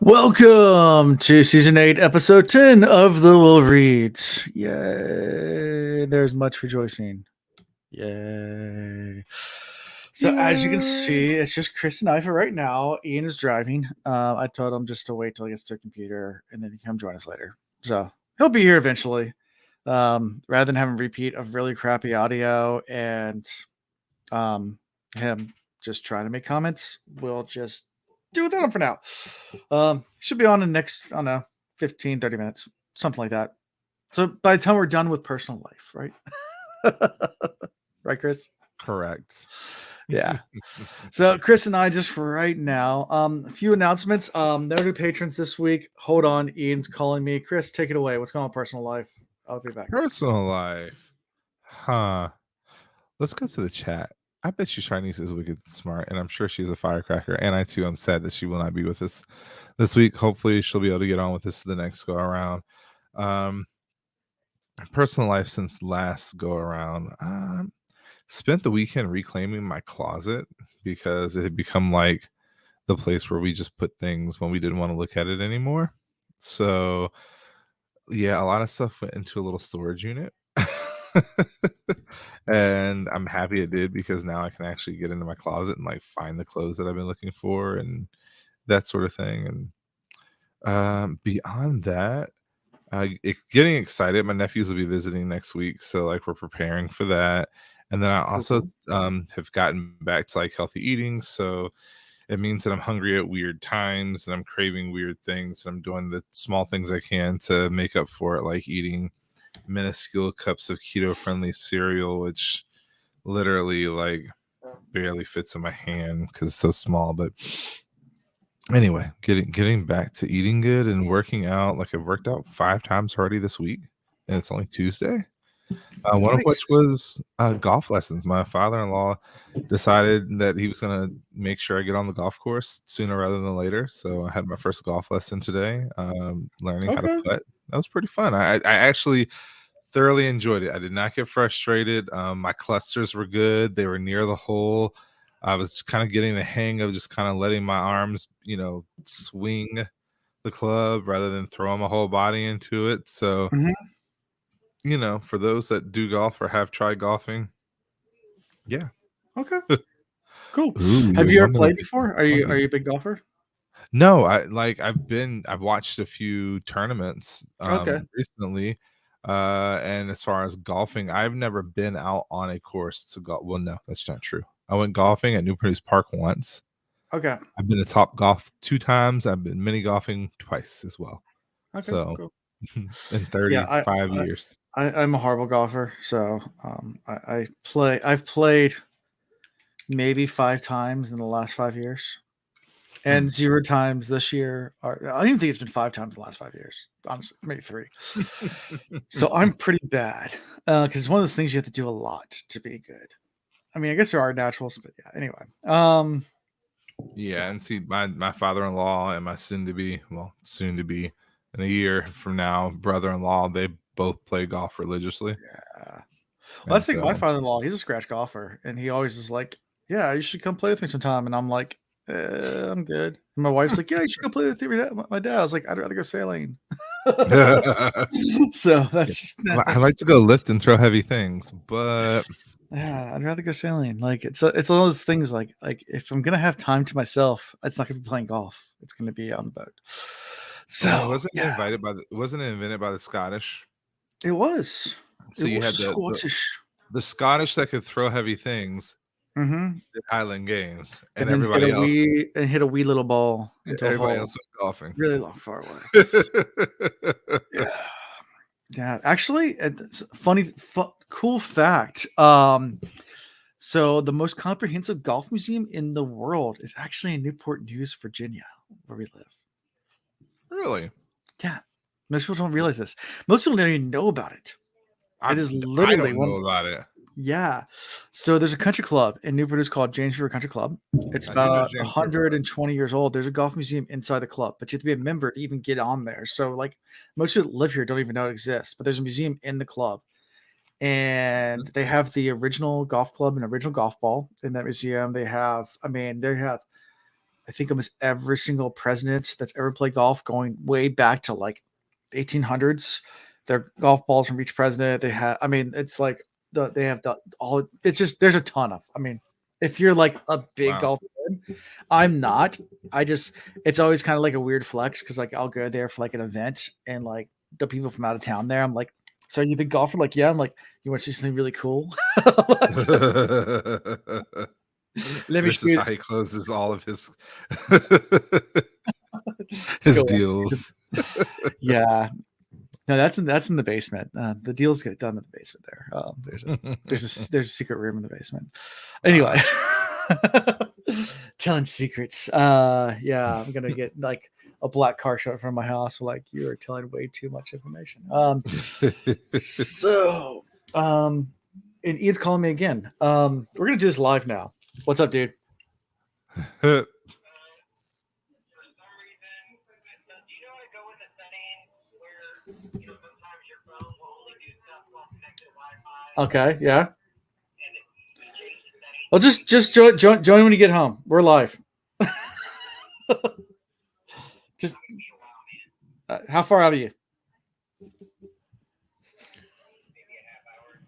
Welcome to season 8, episode 10 of the Will Reads. Yay! There's much rejoicing. Yay! So as you can see, it's just Chris and I for right now. Ian is driving. I told him just to wait till he gets to a computer and then he can come join us later. So he'll be here eventually. Rather than having a repeat of really crappy audio and him just trying to make comments, we'll just do without him for now. Should be on in the next, I don't know, 15, 30 minutes, something like that. So by the time we're done with personal life, right? Right, Chris? Correct. Yeah. So Chris and I just for right now, a few announcements. No new patrons this week. Hold on, Ian's calling me. Chris, take it away. What's going on with personal life? I'll be back. Personal life. Huh. Let's go to the chat. I bet you Chinese is wicked smart, and I'm sure she's a firecracker. And I too am sad that she will not be with us this week. Hopefully she'll be able to get on with this the next go around. Personal life since last go around. Spent the weekend reclaiming my closet because it had become like the place where we just put things when we didn't want to look at it anymore. So yeah, a lot of stuff went into a little storage unit. And I'm happy it did because now I can actually get into my closet and like find the clothes that I've been looking for and that sort of thing. And beyond that, it's getting excited. My nephews will be visiting next week, so like we're preparing for that. And then I also have gotten back to like healthy eating, so it means that I'm hungry at weird times and I'm craving weird things. I'm doing the small things I can to make up for it, like eating minuscule cups of keto-friendly cereal, which literally like barely fits in my hand because it's so small. But anyway, getting back to eating good and working out. Like I've worked out 5 times already this week, and it's only Tuesday. One of which was golf lessons. My father-in-law decided that he was going to make sure I get on the golf course sooner rather than later. So I had my first golf lesson today, learning how to putt. That was pretty fun. I actually thoroughly enjoyed it. I did not get frustrated. My clusters were good. They were near the hole. I was kind of getting the hang of just kind of letting my arms, swing the club rather than throwing my whole body into it. So, for those that do golf or have tried golfing, yeah. Okay. Cool. Ooh, Have you ever played before? Are you a big golfer? No, I've watched a few tournaments recently. And as far as golfing, I've never been out on a course to golf. Well, no, that's not true. I went golfing at Newport News Park once. Okay. I've been to Top Golf 2 times. I've been mini golfing twice as well. Okay, so cool. In 35 years. I'm a horrible golfer, so I've played maybe 5 times in the last 5 years. And 0 times this year. I don't even think it's been 5 times in the last 5 years. Honestly, maybe 3. So I'm pretty bad because it's one of those things you have to do a lot to be good. I mean, I guess there are naturals, but yeah. Anyway, yeah, and see, my father-in-law and my soon to be in a year from now, brother-in-law, they both play golf religiously. Yeah. Well, that's the thing. My father-in-law, he's a scratch golfer, and he always is like, "Yeah, you should come play with me sometime." And I'm like, I'm good. And my wife's like, "Yeah, you should go play with my dad." I was like, "I'd rather go sailing." So that's just. I like to go lift and throw heavy things, but yeah, I'd rather go sailing. Like it's one of those things. Like if I'm gonna have time to myself, it's not gonna be playing golf. It's gonna be on the boat. So wasn't it invented by the Scottish? It was. So you had the Scottish that could throw heavy things. The Highland Games, and everybody else hit a wee little ball into everybody a hole. else was golfing Really long, far away. Yeah. Actually, it's funny, cool fact. So the most comprehensive golf museum in the world is actually in Newport News, Virginia, where we live. Really? Yeah. Most people don't realize this. Most people don't even know about it. It is literally I don't know about it. Yeah. So there's a country club in Newport News called James River Country Club. It's about 120 years old. There's a golf museum inside the club, but you have to be a member to even get on there. So like most people that live here don't even know it exists, but there's a museum in the club. And they have the original golf club and original golf ball in that museum. They have I think almost every single president that's ever played golf, going way back to like 1800s. Their golf balls from each president. They have. I mean, it's like they have all. It's just there's a ton of. I mean, if you're like a big Wow. golf fan, I'm not. I just it's always kind of like a weird flex because like I'll go there for like an event and like the people from out of town there. I'm like, so you big golfer? Like, yeah. I'm like, you want to see something really cool? Let me This is shoot how he closes all of his Just his go deals. yeah. No, that's in the basement. The deals get done in the basement there. There's a secret room in the basement. Anyway, telling secrets. Yeah, I'm gonna get like a black car showed from my house. Like you are telling way too much information. So, and Ian's calling me again. We're gonna do this live now. What's up, dude? Okay, yeah. Well, just join when you get home. We're live. Just how far out are you?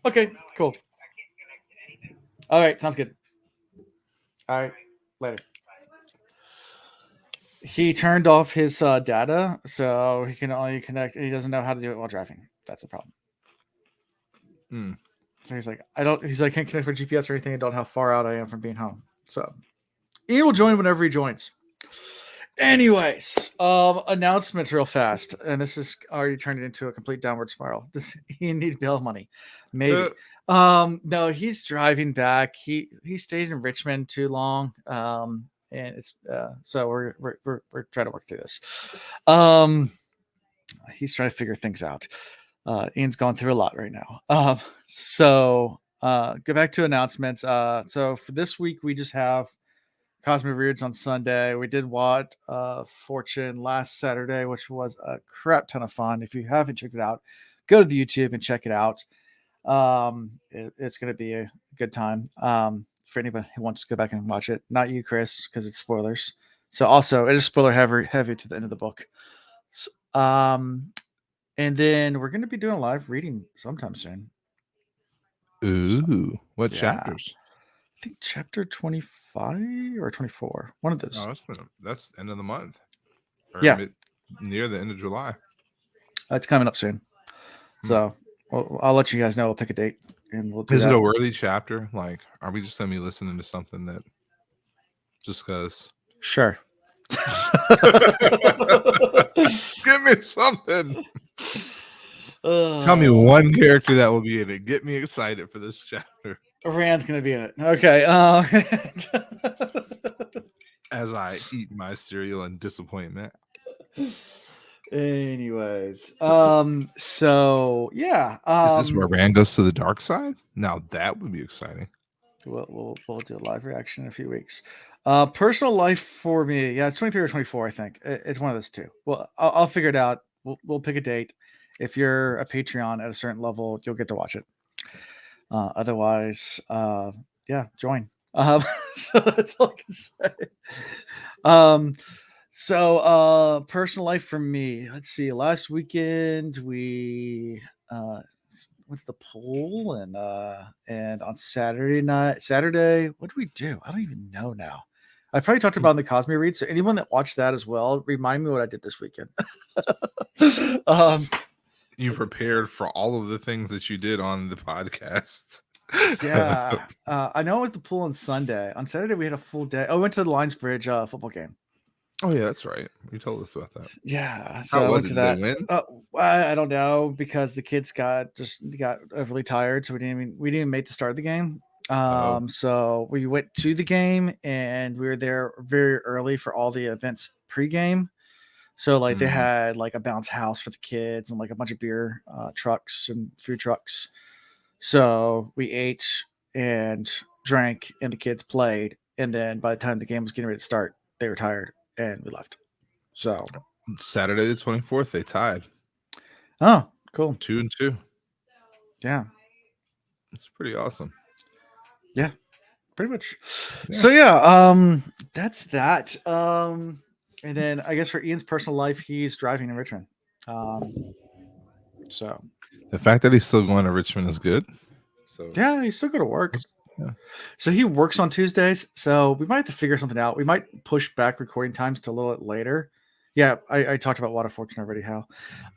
Okay, cool. All right, sounds good. All right, later. He turned off his data, so he can only connect. He doesn't know how to do it while driving. That's the problem. Mm. So he's like, I don't. He's like, I can't connect with GPS or anything. I don't know how far out I am from being home. So Ian will join whenever he joins. Anyways, announcements real fast, and this is already turned into a complete downward spiral. Does he need bail money? Maybe. No, he's driving back. He stayed in Richmond too long. And it's so we're trying to work through this. He's trying to figure things out. Ian's going through a lot right now. So go back to announcements. So for this week, we just have Cosmic Reads on Sunday. We did watch Fortune last Saturday, which was a crap ton of fun. If you haven't checked it out, go to the YouTube and check it out. It's going to be a good time for anybody who wants to go back and watch it. Not you, Chris, because it's spoilers. So also, it is spoiler heavy to the end of the book. So, and then we're going to be doing a live reading sometime soon. Ooh, what Yeah. chapters? I think chapter 25 or 24. One of those. Oh, that's end of the month. Or Yeah. Near the end of July. It's coming up soon. So I'll let you guys know. We'll pick a date and we'll do Is that. it a worthy chapter? Like, are we just going to be listening to something that just goes? Sure. Give me something. Tell me one character that will be in it. Get me excited for this chapter. Rand's going to be in it. Okay. As I eat my cereal in disappointment. Anyways, so yeah, is this where Rand goes to the dark side? Now that would be exciting. We'll do a live reaction in a few weeks. Personal life for me, yeah, it's 23 or 24. I think it's one of those two. Well, I'll figure it out. We'll pick a date. If you're a Patreon at a certain level, you'll get to watch it. Otherwise, yeah, join. So that's all I can say. So personal life for me. Let's see. Last weekend we went to the pool and on Saturday, what did we do? I don't even know now. I probably talked about in the Cosme read. So anyone that watched that as well, remind me what I did this weekend. You prepared for all of the things that you did on the podcast. Yeah. I know I went to the pool on Sunday. On Saturday we had a full day. I went to the Lions Bridge football game. Oh yeah, that's right. You told us about that. Yeah, so I went to that. Did they win? I don't know because the kids got overly tired, so we didn't even make the start of the game. So we went to the game and we were there very early for all the events pregame. So like they had like a bounce house for the kids and like a bunch of beer trucks and food trucks. So we ate and drank and the kids played, and then by the time the game was getting ready to start, they were tired and we left. So Saturday the 24th, they tied. Oh, cool. 2-2. Yeah. It's pretty awesome. Yeah. pretty much. Yeah. So yeah, that's that. And then I guess for Ian's personal life, he's driving in Richmond. So The fact that he's still going to Richmond is good. So yeah, he's still go to work. yeah. So he works on Tuesdays. So we might have to figure something out. We might push back recording times to a little bit later. Yeah, I talked about Water Fortune already, Hal.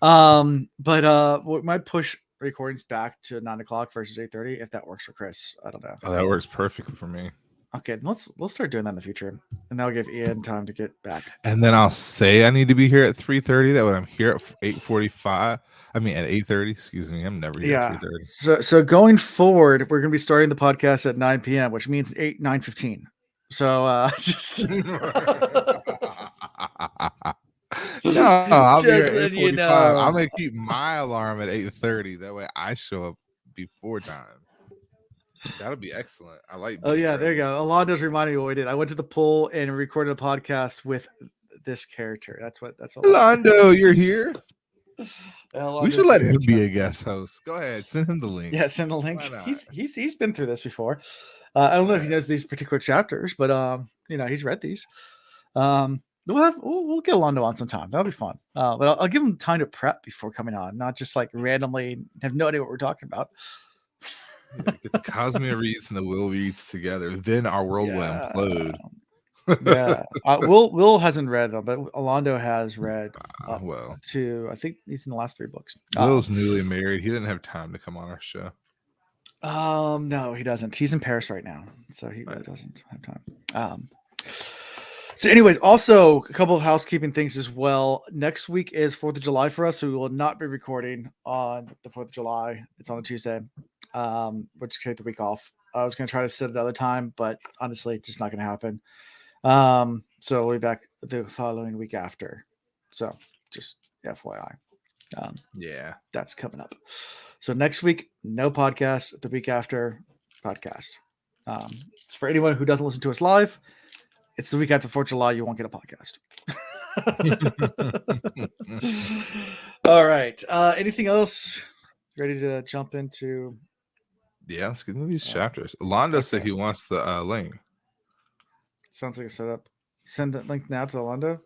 But we might push recordings back to 9:00 versus 8:30 if that works for Chris. I don't know. Oh, that works perfectly for me. Okay, let's start doing that in the future, and that'll give Ian time to get back. And then I'll say I need to be here at 3:30. That way I'm here at 8:45. I mean at 8:30. Excuse me. I'm never here at 3:30. So going forward, we're gonna be starting the podcast at 9 p.m., which means 9:15. So just no, I'll be here just at letting you 8:45. know. I'm gonna keep my alarm at 8:30. That way I show up before time. That'll be excellent. I like. Oh yeah, there you go. Alondo's reminding me what we did. I went to the pool and recorded a podcast with this character. That's what. Alondo, you're here. Alondo's We should let here. him be a guest host. Go ahead, send him the link. Yeah, send the link. Why not? He's been through this before. I don't know if he knows these particular chapters, but he's read these. We'll get Alondo on sometime. That'll be fun. But I'll give him time to prep before coming on, not just like randomly have no idea what we're talking about. Yeah, get the Cosmere reads and the Will reads together. Then our world will implode. Yeah, Will hasn't read them, but Alondo has read. Well, I think he's in the last 3 books. Will's newly married. He didn't have time to come on our show. No, he doesn't. He's in Paris right now, so he really doesn't have time. So, anyways, also a couple of housekeeping things as well. Next week is 4th of July for us, so we will not be recording on the 4th of July. It's on a Tuesday. We'll just take the week off. I was going to try to set another time, but honestly, just not going to happen. So we'll be back the following week after. So just FYI. Yeah, that's coming up. So next week, no podcast. The week after, podcast. It's for anyone who doesn't listen to us live. It's the week after 4th of July. You won't get a podcast. All right. Anything else? Ready to jump into? Yeah, let's get into these chapters. Alondo said he wants the link. Sounds like a setup. Send that link now to Alondo.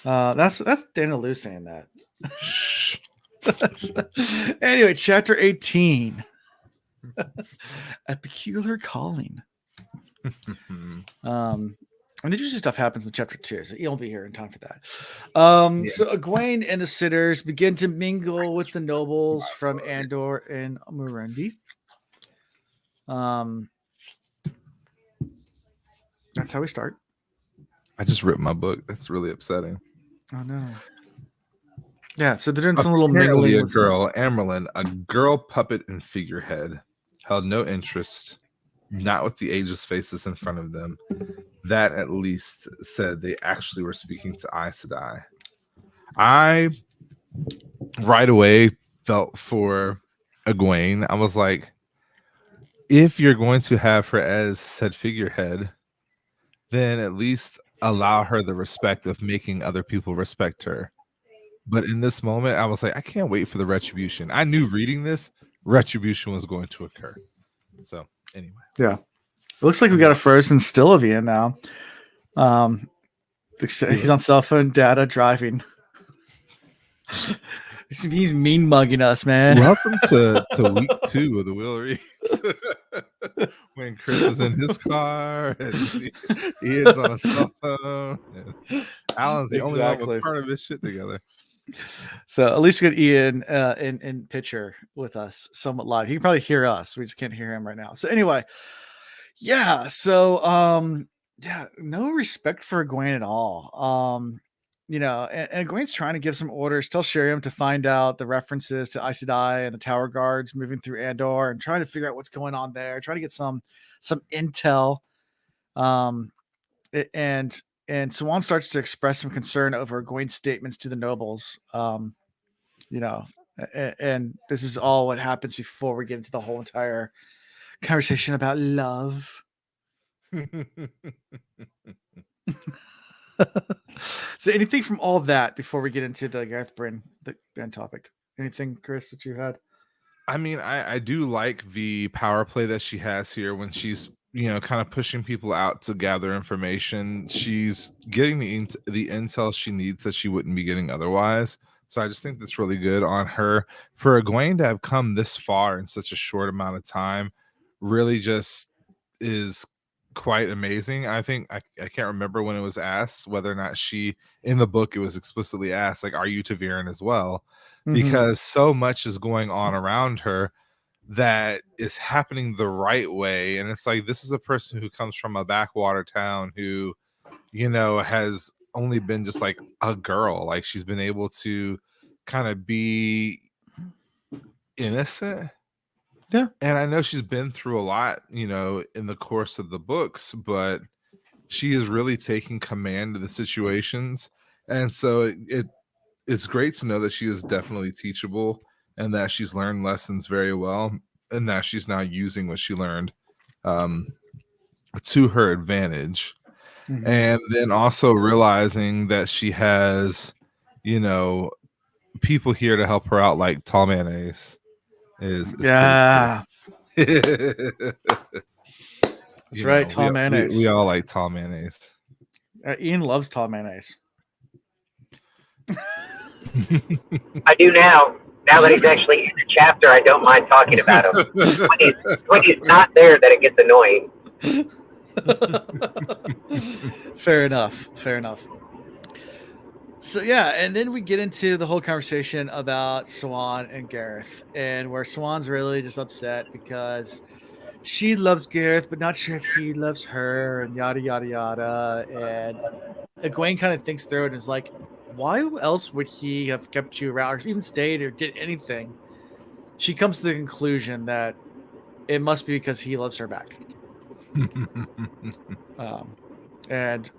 That's Daniel Lou saying that. Anyway, chapter 18. A peculiar calling. And interesting stuff happens in chapter 2, so you won't be here in time for that. So Egwene and the sitters begin to mingle with the nobles from Andor and Murendi. That's how we start. I just ripped my book. That's really upsetting. Oh no. Yeah, so they're doing some little mingling. A girl, Amerlin, a girl puppet and figurehead, held no interest, not with the ageless faces in front of them. That at least said they actually were speaking to Aes Sedai. I right away felt for Egwene. I was like, if you're going to have her as said figurehead, then at least allow her the respect of making other people respect her. But in this moment, I was like, I can't wait for the retribution. I knew reading this, retribution was going to occur. So anyway. Yeah. It looks like we got a frozen still of Ian now. He's on cell phone data driving. He's mean mugging us, man. Welcome to week 2 of the Will Reads. When Chris is in his car and Ian's on a cell phone. And Alan's the only one with part of his shit together. So at least we got Ian in picture with us somewhat live. He can probably hear us. We just can't hear him right now. So anyway, yeah. So no respect for Egwene at all. And Egwene's trying to give some orders, tell Sheriam to find out the references to Aes Sedai and the Tower Guards moving through Andor and trying to figure out what's going on there, trying to get some intel. And Swan starts to express some concern over Egwene's statements to the nobles. And this is all what happens before we get into the whole entire conversation about love. So anything from all that before we get into the Gareth Bryn topic? Anything, Chris, that you had? I mean, I do like the power play that she has here when she's kind of pushing people out to gather information. She's getting the intel she needs that she wouldn't be getting otherwise. So I just think that's really good on her for Egwene to have come this far in such a short amount of time. Really, just is quite amazing. I think I can't remember when it was asked whether or not she in the book it was explicitly asked like, "Are you Taviran as well?" Because so much is going on around her that is happening the right way. And it's like, this is a person who comes from a backwater town who, has only been just like a girl. Like she's been able to kind of be innocent. Yeah. And I know she's been through a lot, in the course of the books, but she is really taking command of the situations. And so it's great to know that she is definitely teachable and that she's learned lessons very well and that she's now using what she learned to her advantage. And then also realizing that she has, people here to help her out, like Talmanes is pretty Yeah. cool. That's right, Talmanes. We all like Talmanes. Ian loves Talmanes. I do now. Now that he's actually in the chapter, I don't mind talking about him. When he's not there, that it gets annoying. Fair enough. So yeah, and then we get into the whole conversation about Swan and Gareth, and where Swan's really just upset because she loves Gareth, but not sure if he loves her, and yada yada yada. And Egwene kind of thinks through it and is like, why else would he have kept you around, or even stayed, or did anything? She comes to the conclusion that it must be because he loves her back. And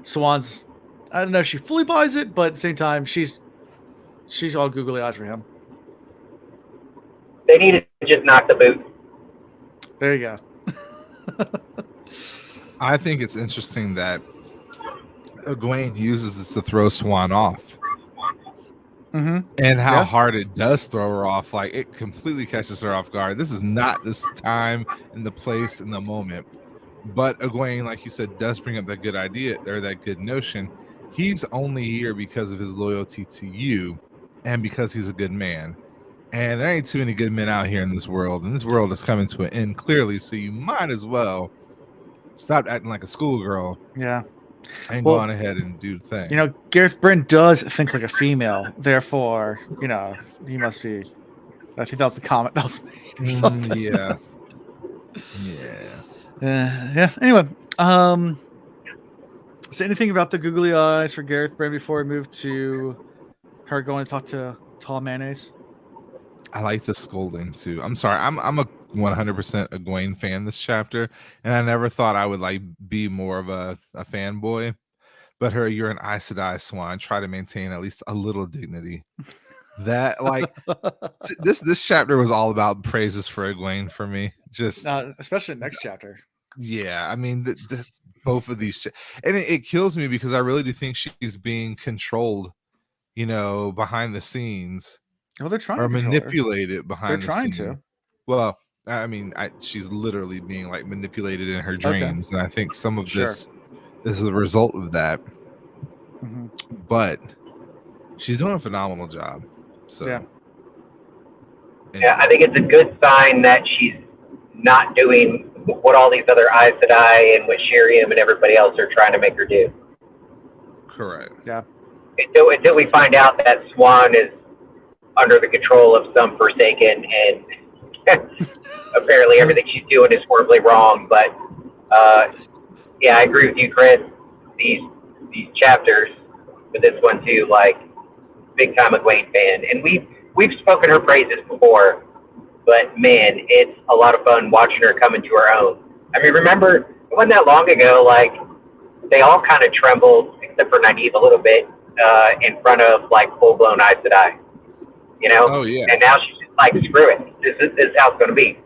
Swan's, I don't know if she fully buys it, but at the same time, she's all googly eyes for him. They need to just knock the boot. There you go. I think it's interesting that Egwene uses this to throw Swan off. And how hard it does throw her off. Like, it completely catches her off guard. This is not this time and the place and the moment. But Egwene, like you said, does bring up that good idea or that good notion. He's only here because of his loyalty to you and because he's a good man. And there ain't too many good men out here in this world. And this world is coming to an end clearly. So you might as well stop acting like a schoolgirl. Yeah. And go on ahead and do the thing. Gareth Bryn does think like a female. Therefore, he must be. I think that was the comment that was made or something. Yeah. Yeah. Anyway, is there anything about the googly eyes for Gareth Bryn before we move to her going to talk to Talmanes? I like the scolding too. I'm sorry. I'm a 100% Egwene fan this chapter, and I never thought I would be more of a fanboy. But you're an Aes Sedai Swan. Try to maintain at least a little dignity. That this chapter was all about praises for Egwene for me. Just especially next chapter. Yeah, I mean both of these, and it kills me because I really do think she's being controlled, behind the scenes. Well, they're trying or to manipulated behind. They're trying to. Well, I mean, she's literally being manipulated in her dreams, and I think some of this is a result of that. But she's doing a phenomenal job. So yeah, I think it's a good sign that she's not doing what all these other Aes Sedai and what Shiriam and everybody else are trying to make her do. Correct. Yeah. Until we find out that Swan is under the control of some Forsaken, and apparently everything she's doing is horribly wrong. But yeah, I agree with you, Chris. These chapters, but this one too, big time Egwene fan, and we've spoken her praises before. But man, it's a lot of fun watching her come into her own. I mean, remember, it wasn't that long ago, they all kind of trembled, except for Nynaeve a little bit, in front of full-blown Aes Sedai. Oh yeah. And now she's just screw it. This is how it's going to be.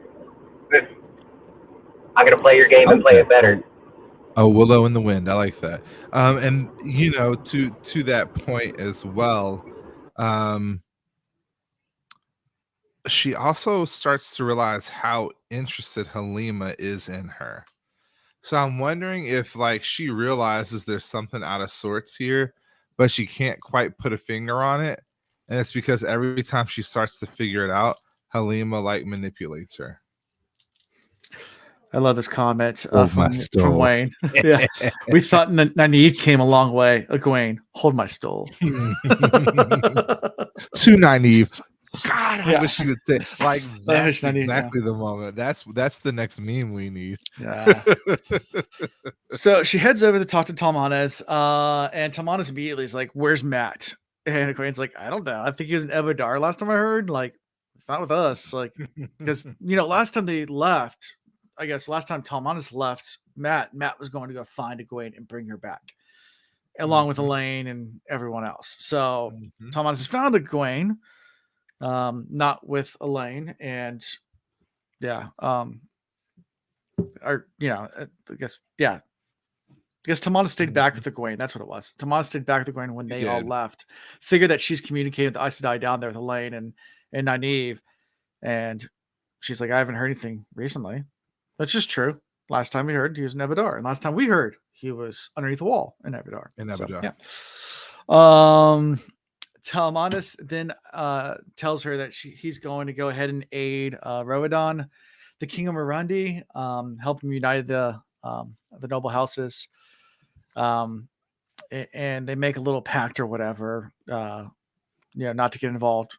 I'm going to play your game and play it better. Oh, Willow in the Wind. I like that. And to that point as well, she also starts to realize how interested Halima is in her. So I'm wondering if like she realizes there's something out of sorts here, but she can't quite put a finger on it. And it's because every time she starts to figure it out, Halima like manipulates her. I love this comment Hold my from stool. Wayne. Yeah, we thought Nynaeve came a long way. Gawain, hold my stool. Too Nynaeve. God, I Yeah. wish you would say like I wish that's Nynaeve, exactly the moment. That's the next meme we need. Yeah. So she heads over to talk to Talmanes, and Talmanes immediately is like, "Where's Matt?" And Gawain's like, "I don't know. I think he was in Evidar last time I heard. Like, it's not with us. Like, because last time they left, I guess last time Talmanes left, Matt was going to go find Gawain and bring her back, along with Elaine and everyone else. So Talmanes has found Gawain, not with Elaine, and yeah, I guess Talmanes stayed back with the Gawain. That's what it was. Talmanes stayed back with the Gawain when they all left. Figured that she's communicating with the Aes Sedai down there with Elaine and Nynaeve. And she's like, I haven't heard anything recently. That's just true. Last time we heard, he was in Evidar. And last time we heard, he was underneath the wall in Evidar. So, yeah. Talmanes then tells her that he's going to go ahead and aid Rohirrim, the king of Mirundi, help him unite the noble houses. And they make a little pact or whatever, not to get involved,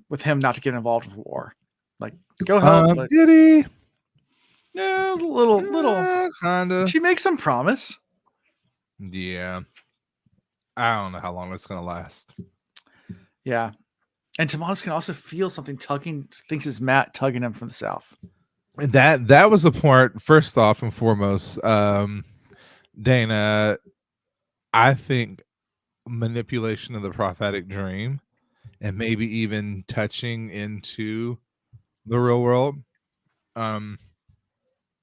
with him not to get involved with war. Like, go help. But, did he? Yeah, little, kinda. She makes some promise. Yeah. I don't know how long it's gonna last. Yeah. And Talmanes can also feel something thinks it's Matt tugging him from the south. That was the part, first off and foremost, Dana, I think manipulation of the prophetic dream and maybe even touching into the real world.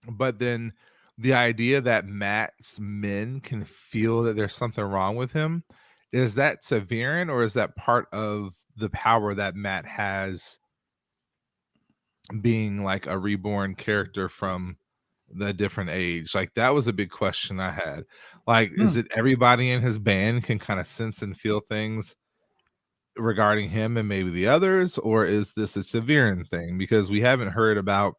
But then the idea that Matt's men can feel that there's something wrong with him, is that Severin or is that part of the power that Matt has being like a reborn character from the different age? Like that was a big question I had. Like, is it everybody in his band can kind of sense and feel things regarding him and maybe the others, or is this a Severin thing? Because we haven't heard about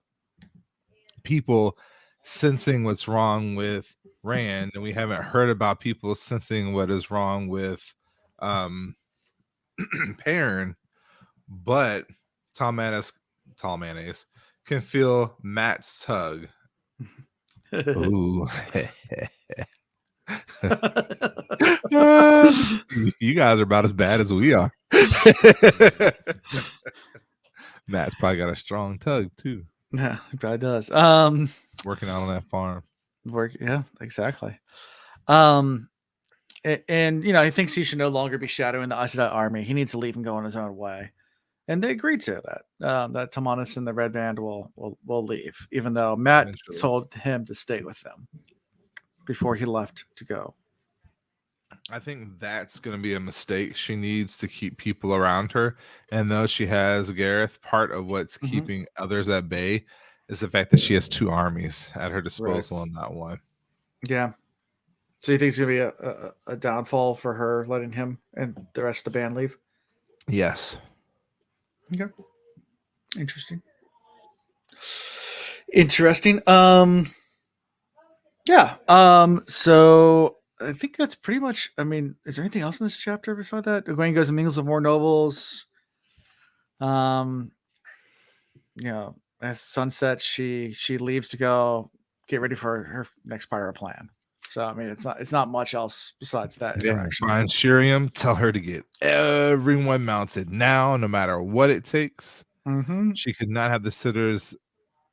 people sensing what's wrong with Rand, and we haven't heard about people sensing what is wrong with Perrin, but Talmanes can feel Matt's tug. Ooh. You guys are about as bad as we are. Matt's probably got a strong tug too. Yeah, he probably does. Working out on that farm. Yeah, exactly. And he thinks he should no longer be shadowing the Aes Sedai army. He needs to leave and go on his own way. And they agreed to that. That Talmanes and the Red Band will leave, even though Matt told him to stay with them before he left to go. I think that's going to be a mistake. She needs to keep people around her. And though she has Gareth, part of what's keeping others at bay is the fact that she has two armies at her disposal and not one. Yeah. So you think it's going to be a downfall for her letting him and the rest of the band leave? Yes. Okay. Interesting. Yeah. So I think that's pretty much. I mean, is there anything else in this chapter besides that? Egwene goes and mingles with more nobles. As sunset, she leaves to go get ready for her next part of her plan. So I mean, it's not much else besides that interaction. Find Shiriam, tell her to get everyone mounted now, no matter what it takes. She could not have the sitters.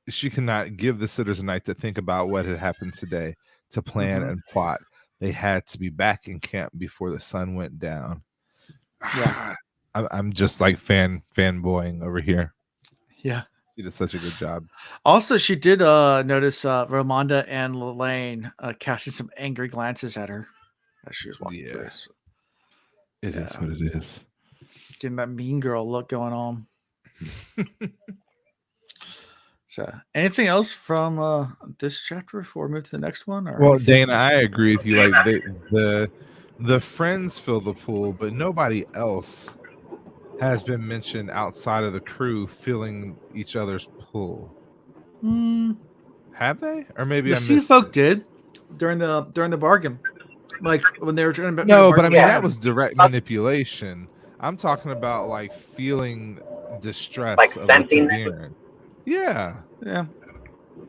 She cannot give the sitters a night to think about what had happened today, to plan and plot. They had to be back in camp before the sun went down. Yeah, I'm just like fanboying over here. Yeah, she did such a good job. Also, she did notice Ramonda and Lelaine casting some angry glances at her as she was walking through. So, it is what it is. Getting that mean girl look going on. So, anything else from this chapter before we move to the next one? Or Well, Dana, I agree with you. Like the friends fill the pool, but nobody else has been mentioned outside of the crew filling each other's pool. Have they? Or maybe the I sea missed folk it. did during the bargain, like when they were trying to. No, but I mean Yeah. that was direct manipulation. I'm talking about like feeling distress Like of the sensing. Taviran. Yeah. Yeah.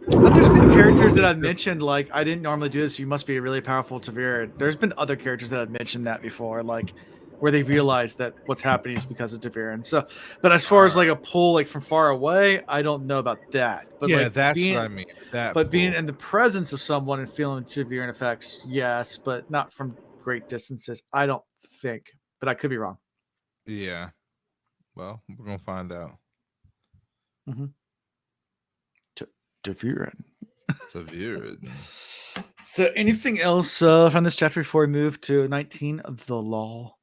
But there's been characters that I've mentioned, like, I didn't normally do this, you must be a really powerful Tavira. There's been other characters that I've mentioned that before, like, where they realized that what's happening is because of Taviran. So, but as far as like a pull, like from far away, I don't know about that. But Yeah, like that's being, what I mean. That being pull. in the presence of someone and feeling Taviran effects, yes, but not from great distances. I don't think, but I could be wrong. Yeah. Well, we're gonna find out. Taviran. Severe. So, anything else from this chapter before we move to 19 of the law?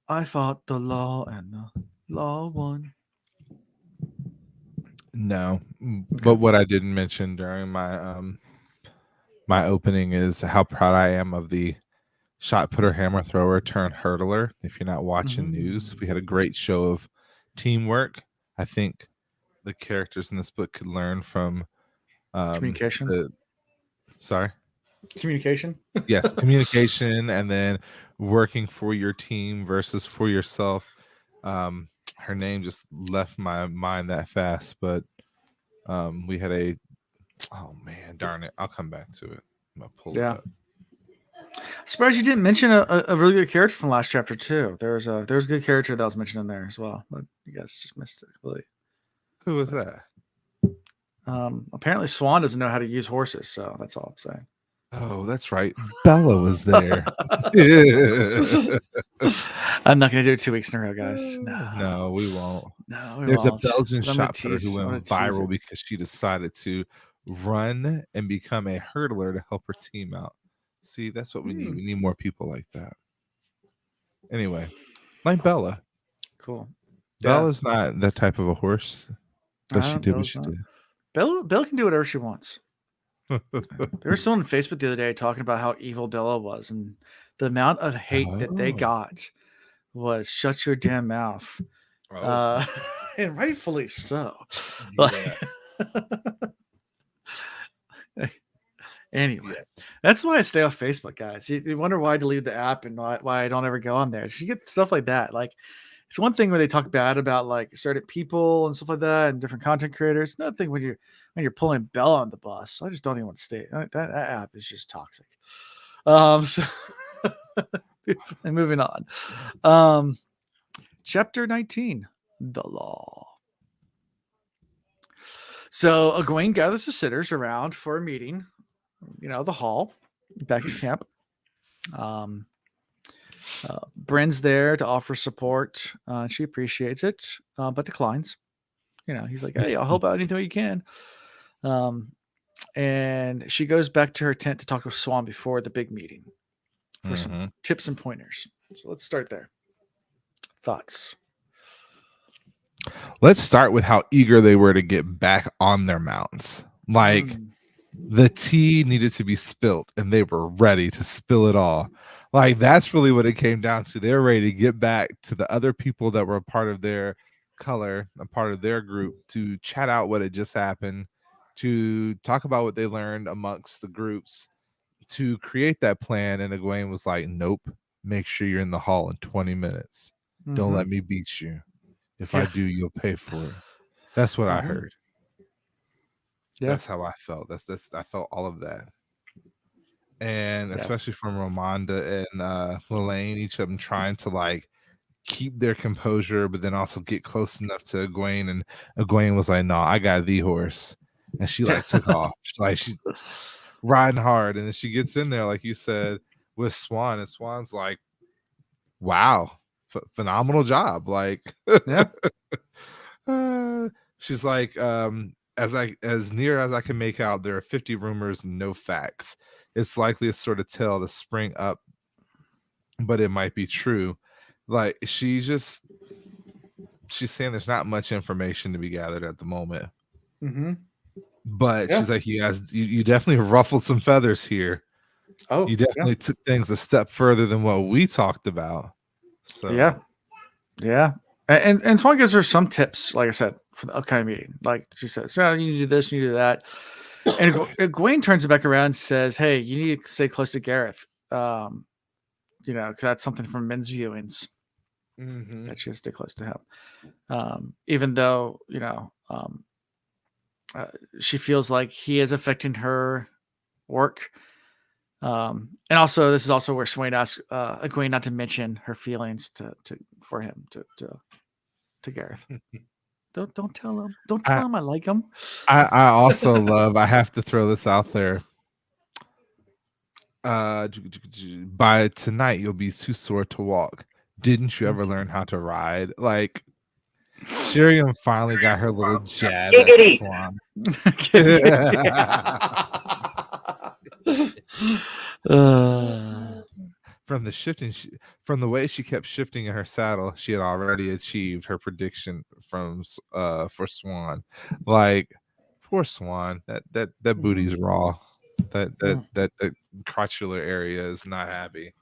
I fought the law and the law won. No. But what I didn't mention during my my opening is how proud I am of the shot putter, hammer thrower, turn hurdler. If you're not watching news, we had a great show of teamwork. I think the characters in this book could learn from Communication. Sorry. Communication. Yes, communication, and then working for your team versus for yourself. Her name just left my mind that fast, but we had a oh man, darn it. I'll come back to it. I'm gonna pull it Yeah. up. Surprised you didn't mention a really good character from last chapter too. There's a good character that was mentioned in there as well, but you guys just missed it completely. Who was that? Apparently Swan doesn't know how to use horses, so that's all I'm saying. Oh, that's right. Bella was there. I'm not gonna do it 2 weeks in a row, guys. No, we won't. No, we There's won't. a Belgian I'm gonna shot putter tease- who I'm gonna went tease viral it. because she decided to run and become a hurdler to help her team out. See, that's what we need. We need more people like that. Anyway, like Bella. Cool. Bella's not that type of a horse, but she did what Bella's she not. did. Bella can do whatever she wants. There was someone on Facebook the other day talking about how evil Bella was, and the amount of hate that they Oh. got was "shut your damn mouth," and rightfully so. Yeah. Anyway, that's why I stay off Facebook, guys. You wonder why I deleted the app and why I don't ever go on there. You get stuff like that. Like, it's one thing when they talk bad about like certain people and stuff like that and different content creators. Another thing when you're pulling Bella on the bus. I just don't even want to stay. That app is just toxic. So and moving on. Chapter 19, the law. So Egwene gathers the sitters around for a meeting. The hall back at camp. Bryn's there to offer support. She appreciates it, but declines. He's like, "Hey, I'll help out anything you can." And she goes back to her tent to talk with Swan before the big meeting for some tips and pointers. So let's start there. Thoughts? Let's start with how eager they were to get back on their mounts. Like, the tea needed to be spilt, and they were ready to spill it all. Like, that's really what it came down to. They were ready to get back to the other people that were a part of their color, a part of their group, to chat out what had just happened, to talk about what they learned amongst the groups, to create that plan. And Egwene was like, nope, make sure you're in the hall in 20 minutes. Don't let me beat you. If I do, you'll pay for it. That's what I heard. Yeah. That's how I felt. That's I felt all of that. And especially from Ramonda and Lelaine, each of them trying to like keep their composure, but then also get close enough to Egwene. And Egwene was like, no, I got the horse. And she like took off. Like, she's riding hard. And then she gets in there, like you said, with Swan. And Swan's like, wow, phenomenal job. Like, she's like, as near as I can make out, there are 50 rumors and no facts. It's likely a sort of tale to spring up, but it might be true. Like, she's just she's saying there's not much information to be gathered at the moment. Mm-hmm. But Yeah. she's like, you definitely ruffled some feathers here. Oh, You definitely took things a step further than what we talked about. So yeah. And Swan gives her some tips, like I said, for the upcoming meeting. Like she says, you need to do this, you need to do that. And Egwene turns it back around and says, hey, you need to stay close to Gareth. Because that's something from men's viewings that she has to stay close to him. Even though, she feels like he is affecting her work. And also, this is also where Swain asks Egwene not to mention her feelings for him to Gareth. Don't tell him. Don't tell him I like him. I also love. I have to throw this out there. By tonight, you'll be too sore to walk. Didn't you ever learn how to ride? Like, Shiriam finally got her little jab. Giggity. From the way she kept shifting in her saddle, she had already achieved her prediction for Swan. Like, poor Swan, that booty's raw. That crotchular area is not happy.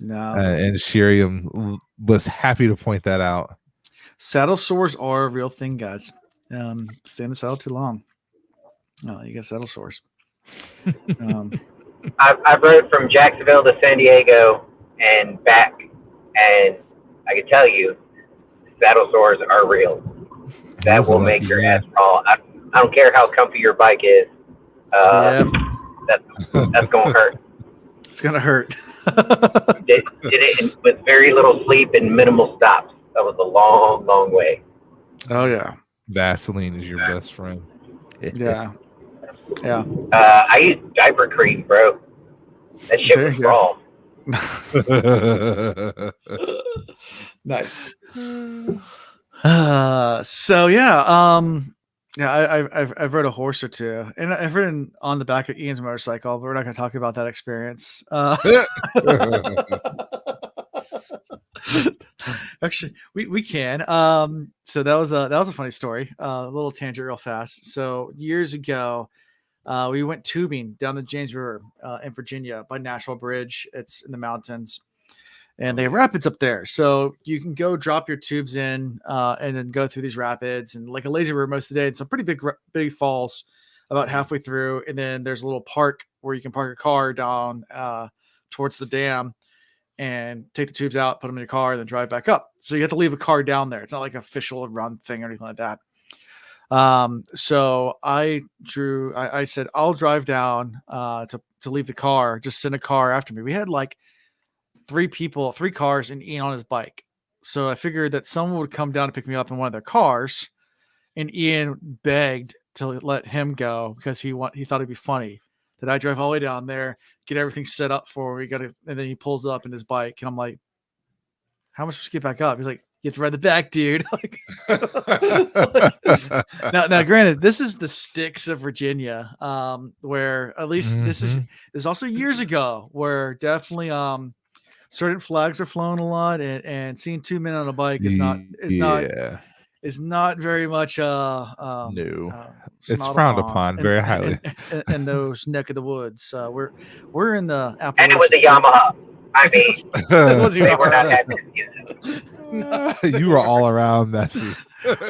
No. And Shiriam was happy to point that out. Saddle sores are a real thing, guys. Stay in the saddle too long. Oh, you got saddle sores. I rode from Jacksonville to San Diego and back, and I can tell you, saddle sores are real. That will make your ass fall. I don't care how comfy your bike is. That's gonna hurt. It's gonna hurt. Did it with very little sleep and minimal stops. That was a long, long way. Oh yeah. Vaseline is your best friend. Yeah. I used diaper cream, bro. That shit was raw. Nice. I've rode a horse or two, and I've ridden on the back of Ian's motorcycle, but we're not going to talk about that experience. Actually, we can. So that was a funny story. A little tangent, real fast. So years ago, we went tubing down the James River in Virginia by Nashville Bridge. It's in the mountains, and they have rapids up there. So you can go drop your tubes in and then go through these rapids and like a lazy river most of the day. It's a pretty big falls about halfway through. And then there's a little park where you can park a car down towards the dam and take the tubes out, put them in your car, and then drive back up. So you have to leave a car down there. It's not like an official run thing or anything like that. So I said, I'll drive down to leave the car, just send a car after me. We had like 3 cars, and Ian on his bike. So I figured that someone would come down to pick me up in one of their cars, and Ian begged to let him go because he thought it'd be funny that I drive all the way down there, get everything set up for me, and then he pulls up in his bike, and I'm like, how am I supposed to get back up? He's like, you have to ride the back, dude. Now, granted, this is the sticks of Virginia, where at least this is also years ago, where definitely certain flags are flown a lot, and seeing 2 men on a bike is not very much no. It's frowned upon very highly in those neck of the woods. We're in the Appalachian, and it was a Yamaha. I mean, they were not that busy. You were all around messy.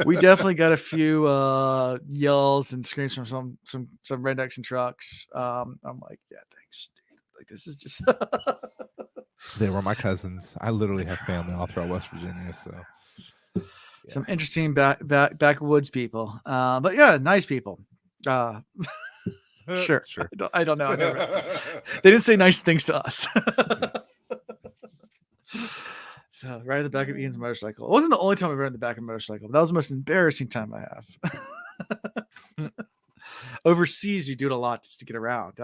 We definitely got a few yells and screams from some rednecks and trucks. I'm like, yeah, thanks, dude. Like, this is just. They were my cousins. I literally have family all throughout West Virginia, so. Yeah. Some interesting backwoods people, but yeah, nice people. Sure. I don't know. They didn't say nice things to us. So right at the back of Ian's motorcycle. It wasn't the only time I rode in the back of a motorcycle. But that was the most embarrassing time I have. Overseas, you do it a lot just to get around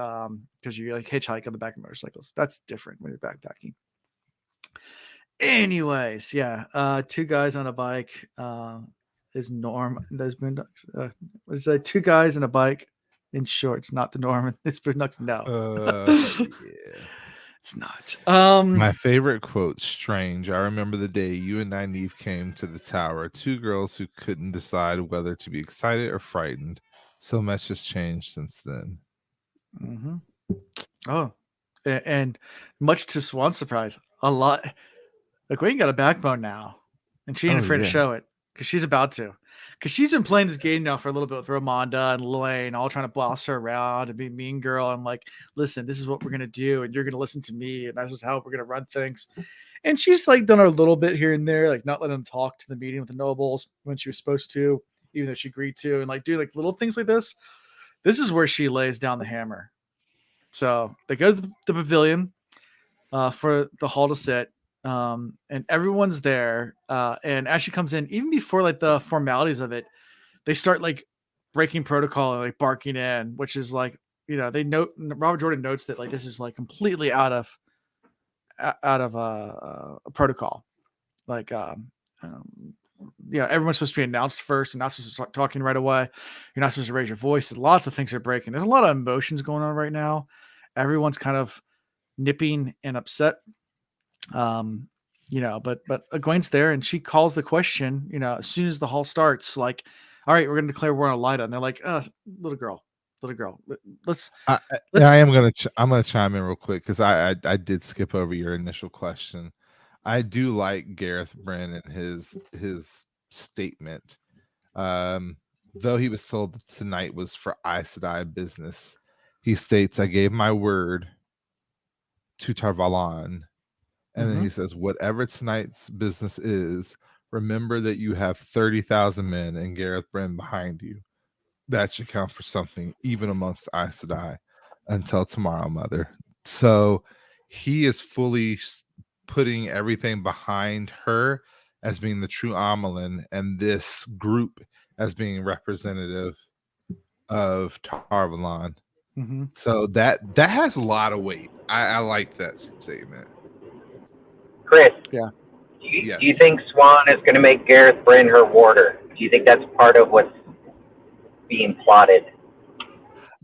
because you like hitchhike on the back of motorcycles. That's different when you're backpacking. Anyways, yeah, 2 guys on a bike is norm. Those boondocks. What is that? 2 guys on a bike in shorts, not the norm. It's boondocks. No. Yeah. It's not. My favorite quote, strange. I remember the day you and Nynaeve came to the tower, two girls who couldn't decide whether to be excited or frightened. So much has changed since then. Mm-hmm. Oh, and much to Swan's surprise, a lot. Egwene got a backbone now, and she ain't afraid to show it because she's about to. Because she's been playing this game now for a little bit with Ramonda and Lelaine, all trying to boss her around and be mean girl. I'm like, listen, this is what we're gonna do, and you're gonna listen to me, and this is how we're gonna run things. And she's like done a little bit here and there, like not letting them talk to the meeting with the nobles when she was supposed to, even though she agreed to, and like do like little things like this. This is where she lays down the hammer. So they go to the pavilion for the hall to sit, and everyone's there. And as she comes in, even before like the formalities of it, they start like breaking protocol and like barking in, which is like, you know, they note Robert Jordan notes that like this is like completely out of a protocol. Like, you know, everyone's supposed to be announced first and not supposed to start talking right away. You're not supposed to raise your voice. There's lots of things are breaking. There's a lot of emotions going on right now. Everyone's kind of nipping and upset. You know, but Egwene's there and she calls the question, you know, as soon as the hall starts, like, all right, we're gonna declare war on Lida. And they're like, little girl, let's I am I'm gonna chime in real quick because I did skip over your initial question. I do like Gareth Bryn and his statement. Though he was told that tonight was for Aes Sedai business, he states, I gave my word to Tarvalon. And then he says, whatever tonight's business is, remember that you have 30,000 men and Gareth Bryn behind you. That should count for something, even amongst Aes Sedai, until tomorrow, mother. So he is fully putting everything behind her as being the true Amelin, and this group as being representative of Tarvalon. So that has a lot of weight. I like that statement. Chris, yeah. Do you think Swan is going to make Gareth Bryn her warder? Do you think that's part of what's being plotted?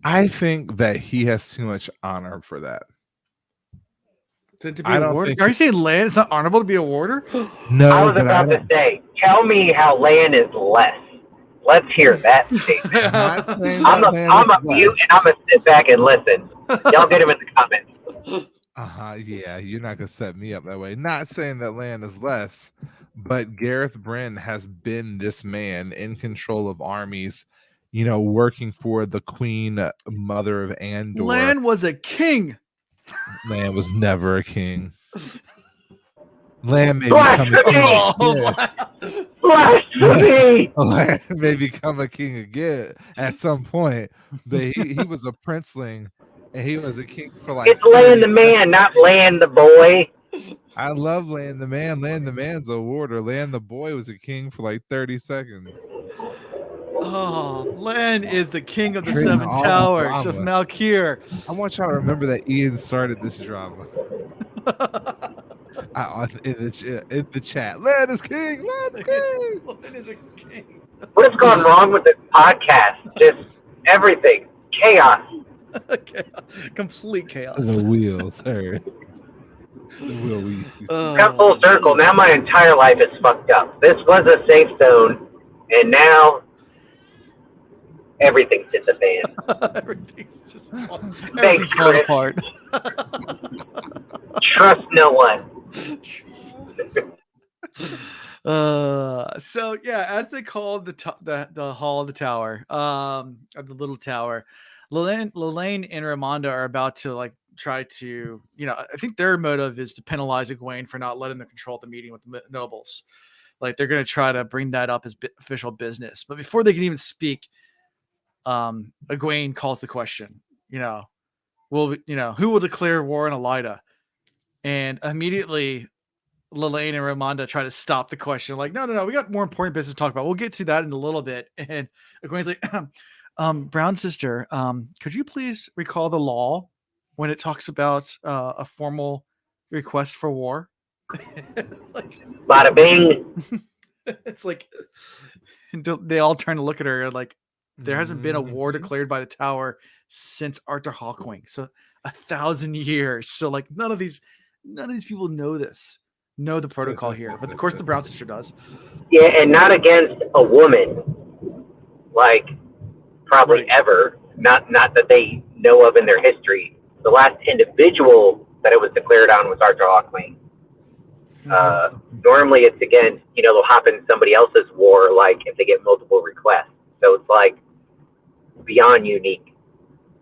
I think that he has too much honor for that. To be a warder? Are you saying Lan it's not honorable to be a warder? No, I was about to say, tell me how Lan is less. Let's hear that statement. I'm a mute and I'm going to sit back and listen. Y'all get him in the comments. Yeah, you're not gonna set me up that way. Not saying that Lan is less, but Gareth Bryn has been this man in control of armies, you know, working for the Queen Mother of Andor. Lan was a king. Lan was never a king. Lan may become a king. Blasphemy! Lan may become a king again at some point, but he was a princeling. And he was a king for like. It's Lan the man, not Lan the boy. I love Lan the man. Lan the man's a warder. Lan the boy was a king for like 30 seconds. Oh, Lan is the king of the Seven Towers of Malkir. I want y'all to remember that Ian started this drama. In the chat, Lan is king. Lan is king. Lan is a king. What has gone wrong with this podcast? Just everything. Chaos. Complete chaos. The wheel turn. The wheel. Got full circle. Now my entire life is fucked up. This was a safe zone, and now everything's hit the fan. Everything's just falling apart. Trust no one. So yeah, as they called the hall of the tower, of the little tower, Lelaine and Ramonda are about to like try to, you know, I think their motive is to penalize Egwene for not letting them control the meeting with the nobles. Like they're going to try to bring that up as official business. But before they can even speak, Egwene calls the question, you know, who will declare war on Elida? And immediately Lelaine and Ramonda try to stop the question. Like, no, we got more important business to talk about. We'll get to that in a little bit. And Egwene's like, Brown sister, could you please recall the law when it talks about a formal request for war? Like, bada bing. It's like they all turn to look at her like there hasn't been a war declared by the tower since Arthur Hawkwing. So 1,000 years. So like none of these people know the protocol here. But of course the Brown sister does. Yeah, and not against a woman, like probably ever. Not that they know of in their history. The last individual that it was declared on was Arthur Hawkwing. Normally it's against, they'll hop in somebody else's war, like if they get multiple requests. So it's like beyond unique.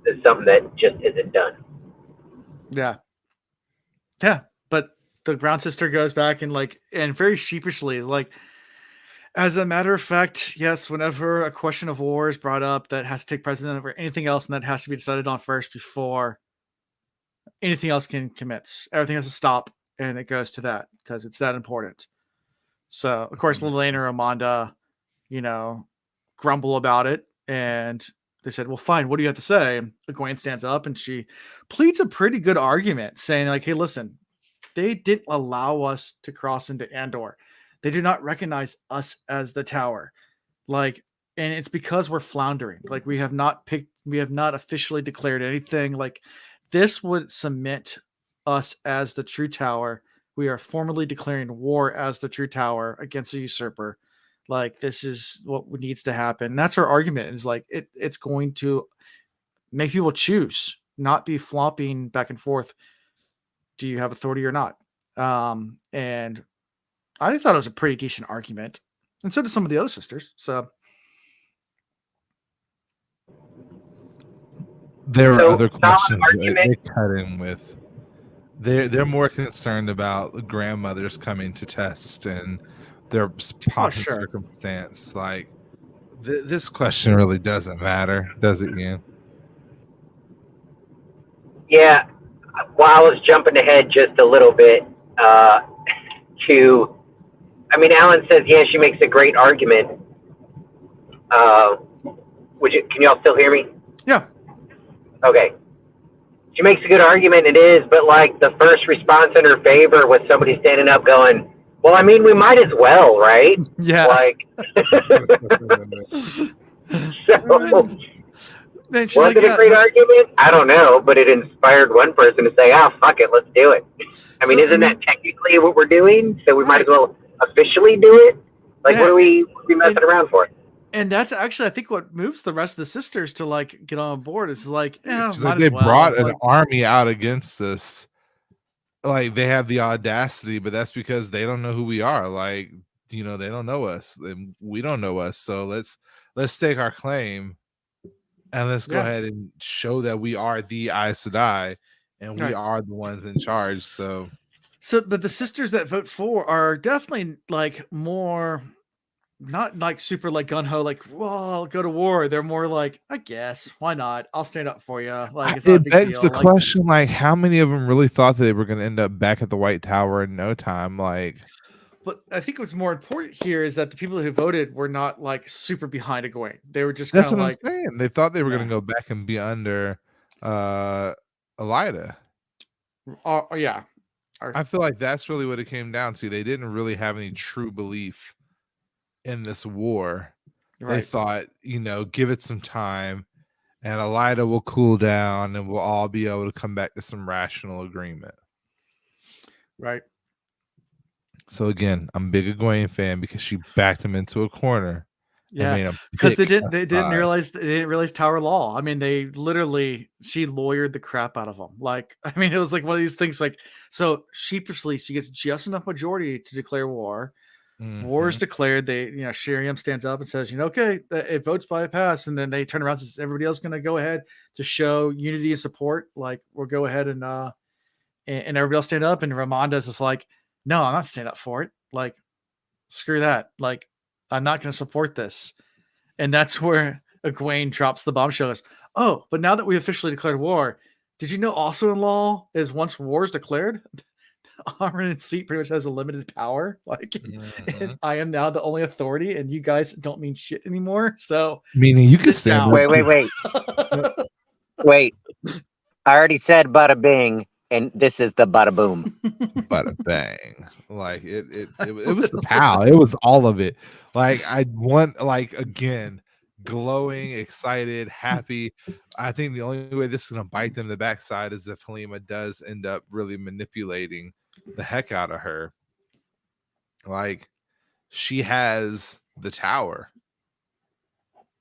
It's something that just isn't done. Yeah. Yeah. But the Brown sister goes back and very sheepishly is like, as a matter of fact, yes, whenever a question of war is brought up that has to take precedent over anything else, and that has to be decided on first before anything else can commence. Everything has to stop, and it goes to that because it's that important. So, of course, Lelaine or Amanda, grumble about it, and they said, well, fine, what do you have to say? And Egwene stands up, and she pleads a pretty good argument, saying, like, hey, listen, they didn't allow us to cross into Andor. They do not recognize us as the Tower. Like, and it's because we're floundering. Like, we have not officially declared anything. Like, this would cement us as the true Tower. We are formally declaring war as the true Tower against a usurper. Like, this is what needs to happen. And that's our argument. Is like it's going to make people choose, not be flopping back and forth. Do you have authority or not? And I thought it was a pretty decent argument, and so did some of the other sisters. So there are other questions they cut in with. They're more concerned about the grandmothers coming to test and their pomp and circumstance. Like this question really doesn't matter, does it, Ian? Yeah. Well, I was jumping ahead just a little bit to. I mean, Alan says, yeah, she makes a great argument. Can y'all still hear me? Yeah. Okay. She makes a good argument, it is, but like the first response in her favor was somebody standing up going, well, I mean, we might as well, right? Yeah. Like, so, was it a great argument? I don't know, but it inspired one person to say, oh, fuck it, let's do it. I mean, isn't that technically what we're doing? So we might as well officially do it? Like, what are we messing around for? And that's actually, I think, what moves the rest of the sisters to like get on board. It's like, they brought an army out against us. Like, they have the audacity, but that's because they don't know who we are. Like, they don't know us, and we don't know us. So let's stake our claim, and let's go ahead and show that we are the Aes Sedai, and we are the ones in charge. So, but the sisters that vote for are definitely like more. Not like super like gun-ho, like, whoa, go to war. They're more like, I guess, why not? I'll stand up for you. Like, it's not a big begs deal. The question, like, how many of them really thought that they were going to end up back at the White Tower in no time? Like, but I think what's more important here is that the people who voted were not like super behind Egwene. They were just kind of like, I'm saying. They thought they were going to go back and be under Elida. Yeah. I feel like that's really what it came down to. They didn't really have any true belief in this war. They thought, give it some time and Elida will cool down and we'll all be able to come back to some rational agreement. Right. So again, I'm a big Egwene fan because she backed him into a corner. Yeah, because they didn't realize Tower Law. I mean, she lawyered the crap out of them. Like, I mean, it was like one of these things. Like, so sheepishly, she gets just enough majority to declare war. War is declared. Shiriam stands up and says, okay, it votes by a pass, and then they turn around and says, everybody else going to go ahead to show unity and support. Like, we'll go ahead and everybody else stand up, and Ramonda's just like, no, I'm not standing up for it. Like, screw that. Like, I'm not going to support this. And that's where Egwene drops the bombshell. Oh, but now that we officially declared war, did you know also in law is once war is declared, Armin seat pretty much has a limited power. Like, and I am now the only authority, and you guys don't mean shit anymore. So, meaning you can stand. Wait. Wait. I already said bada bing, and this is the bada boom. Bada bang. Like it was the POW. It was all of it. Like, I want, like, again, glowing, excited, happy. I think the only way this is going to bite them in the backside is if Halima does end up really manipulating the heck out of her. Like, she has the tower.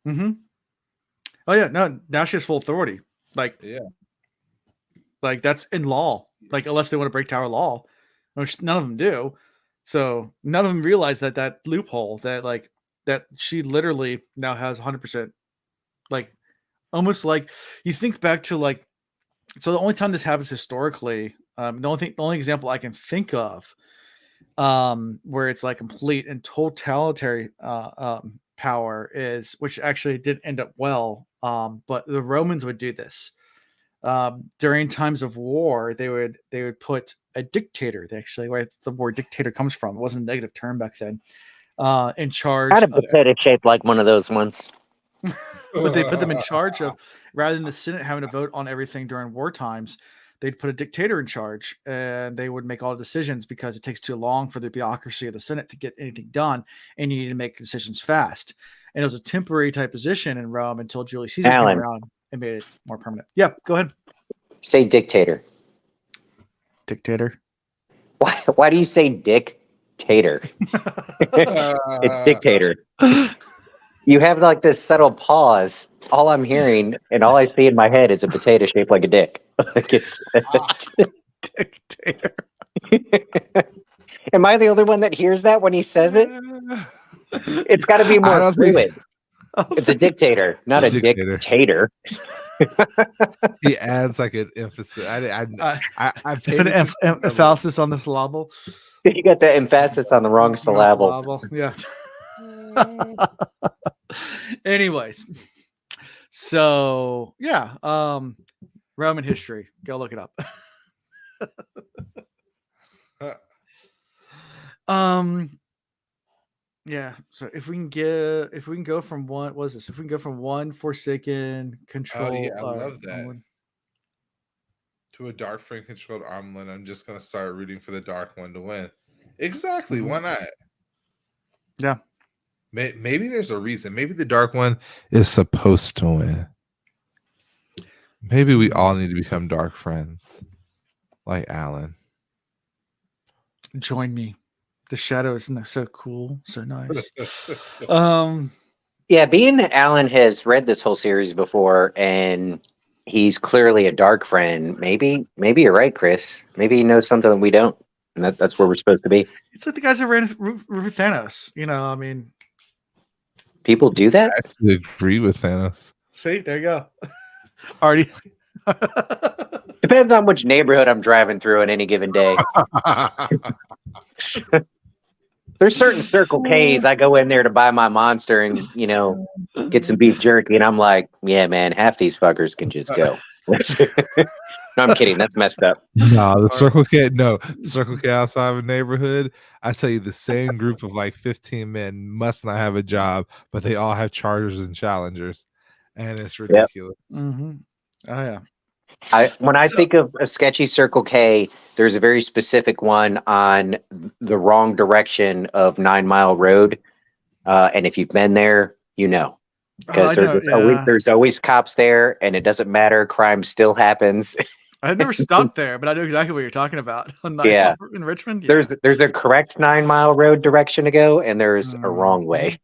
Mm-hmm. Oh yeah, no, now she has full authority. Like, Yeah. like that's in law. Like, unless they want to break tower law, which none of them do. So none of them realize that loophole that she literally now has 100%. Like, almost like you think back to like, so the only time this happens historically, the only example I can think of, where it's like complete and totalitarian power is, which actually did end up well, but the Romans would do this. During times of war, they would put a dictator. Actually, where the word dictator comes from, it wasn't a negative term back then. In charge, Kind of potato shaped like one of those ones. but they put them in charge of, rather than the Senate having to vote on everything during war times, they'd put a dictator in charge, and they would make all the decisions because it takes too long for the bureaucracy of the Senate to get anything done, and you need to make decisions fast. And it was a temporary type position in Rome until Julius Caesar Alan. came around and made it more permanent. Yeah, go ahead. Say dictator. Dictator. Why do you say dictator? It's dictator. You have like this subtle pause. All I'm hearing and all I see in my head is a potato shaped like a dick. Like it's Dictator. Am I the only one that hears that when he says it? It's got to be more fluid. It's a dictator, not a dictator. He adds like an emphasis. I Put an emphasis on the syllable. You got the emphasis on the wrong syllable. Yeah. Anyways, so yeah, Roman history. Go look it up. Yeah. So if we can go from one, what is this? If we can go from one Forsaken control, Oh, yeah, I love that. To a dark friend controlled armland, I'm just gonna start rooting for the dark one to win. Exactly. Why not? Yeah. Maybe there's a reason. Maybe the dark one is supposed to win. Maybe we all need to become dark friends, like Alan. Join me. The shadow is so cool, so nice. Yeah, being that Alan has read this whole series before and he's clearly a dark friend, maybe you're right, Chris. Maybe he knows something that we don't, and that's where we're supposed to be. It's like the guys that ran with Thanos. You know, I mean, people do that. I actually agree with Thanos. See, there you go. Already. Depends on which neighborhood I'm driving through on any given day. There's certain Circle K's I go in there to buy my Monster and, get some beef jerky. And I'm like, yeah, man, half these fuckers can just go. No, I'm kidding. That's messed up. No, the Circle K outside of a neighborhood. I tell you, the same group of like 15 men must not have a job, but they all have Chargers and Challengers. And it's ridiculous. Yep. Mm-hmm. Oh, yeah. When I think of a sketchy Circle K, there's a very specific one on the wrong direction of 9 Mile Road. And if you've been there, because there's always cops there and it doesn't matter. Crime still happens. I've never stopped there, but I know exactly what you're talking about. In Richmond. Yeah. There's a correct 9 Mile Road direction to go, and there's a wrong way.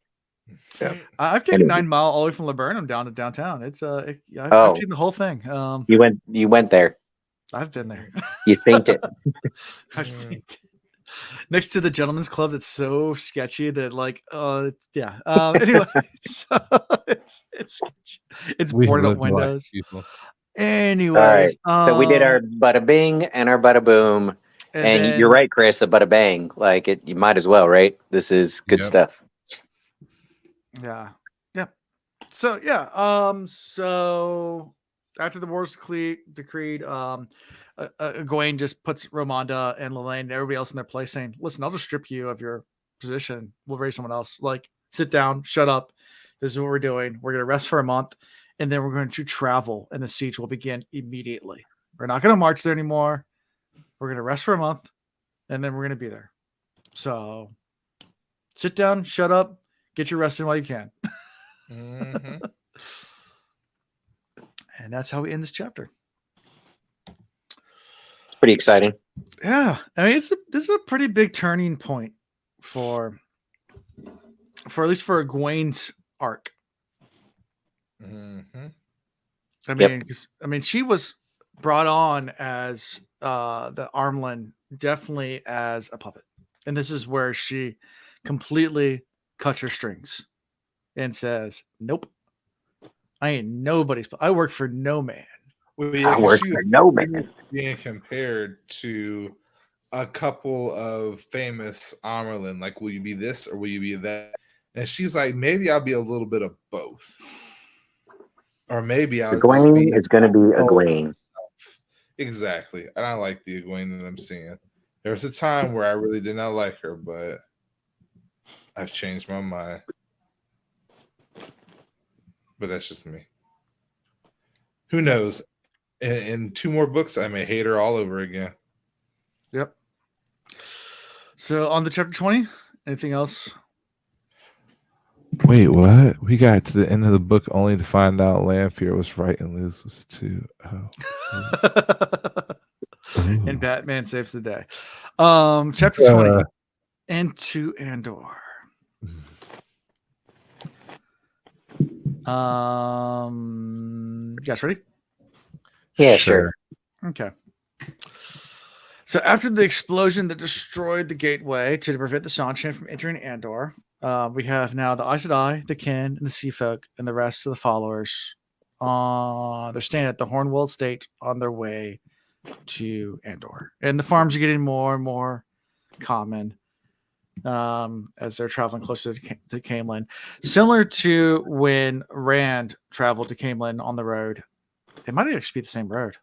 So I've taken 9 Mile all the way from Laburnum down to downtown. It's I've taken the whole thing. You went there. I've been there. You synced it. I've seen it. Next to the Gentleman's Club that's so sketchy that anyway, so it's boarded up windows. Anyways, all right. So we did our bada bing and our bada boom. And you're right, Chris, a bada bang. Like it, you might as well, right? This is good stuff. Yeah. So so after the war's decreed, Gawain just puts Ramonda and Lelaine and everybody else in their place, saying, "Listen, I'll just strip you of your position. We'll raise someone else. Like, sit down, shut up. This is what we're doing. We're gonna rest for a month, and then we're going to travel, and the siege will begin immediately. We're not going to march there anymore. We're going to rest for a month, and then we're going to be there. So, sit down, shut up, get your rest in while you can." Mhm. And that's how we end this chapter. It's pretty exciting. Yeah, I mean, this is a pretty big turning point for at least for Egwene's arc. Mhm. I Yep. mean, 'cause, I mean, she was brought on as the Armlin, definitely as a puppet, and this is where she completely cuts her strings and says, "Nope, I ain't nobody's. I work for no man." Well, I 'cause work she for was no man. being compared to a couple of famous Amerlin. Like, will you be this or will you be that? And she's like, maybe I'll be a little bit of both, or maybe I'll just Egwene be is going to be oh, Egwene. myself. Exactly. And I like the Egwene that I'm seeing. There was a time where I really did not like her, but I've changed my mind. But that's just me. Who knows? In 2 more books, I may hate her all over again. Yep. So on the chapter 20, anything else? Wait, what? We got to the end of the book only to find out Lanfear was right and Liz was too. Oh. And Batman saves the day. Chapter 20. Into Andor. You guys ready? Yeah, sure. Okay. So after the explosion that destroyed the gateway to prevent the Seanchan from entering Andor, we have now the Aes Sedai, the Kin, and the Sea Folk, and the rest of the followers. They're staying at the Hornwell Estate on their way to Andor. And the farms are getting more and more common as they're traveling closer to Camelin. Similar to when Rand traveled to Camelin on the road. It might actually be the same road.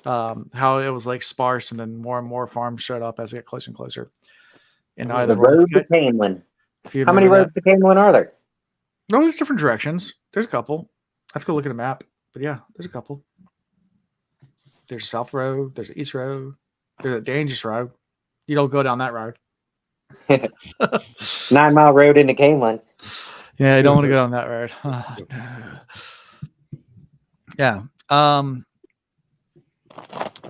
How it was like sparse, and then more and more farms showed up as it got closer and closer. In either The road to Camelin. How many roads to Camelin are there? No, there's different directions. There's a couple. I have to go look at a map, but yeah, there's a couple. There's a South Road. There's an East Road. There's a dangerous road. You don't go down that road. 9 Mile Road into Camelin. Yeah, you don't want to go down that road. Yeah.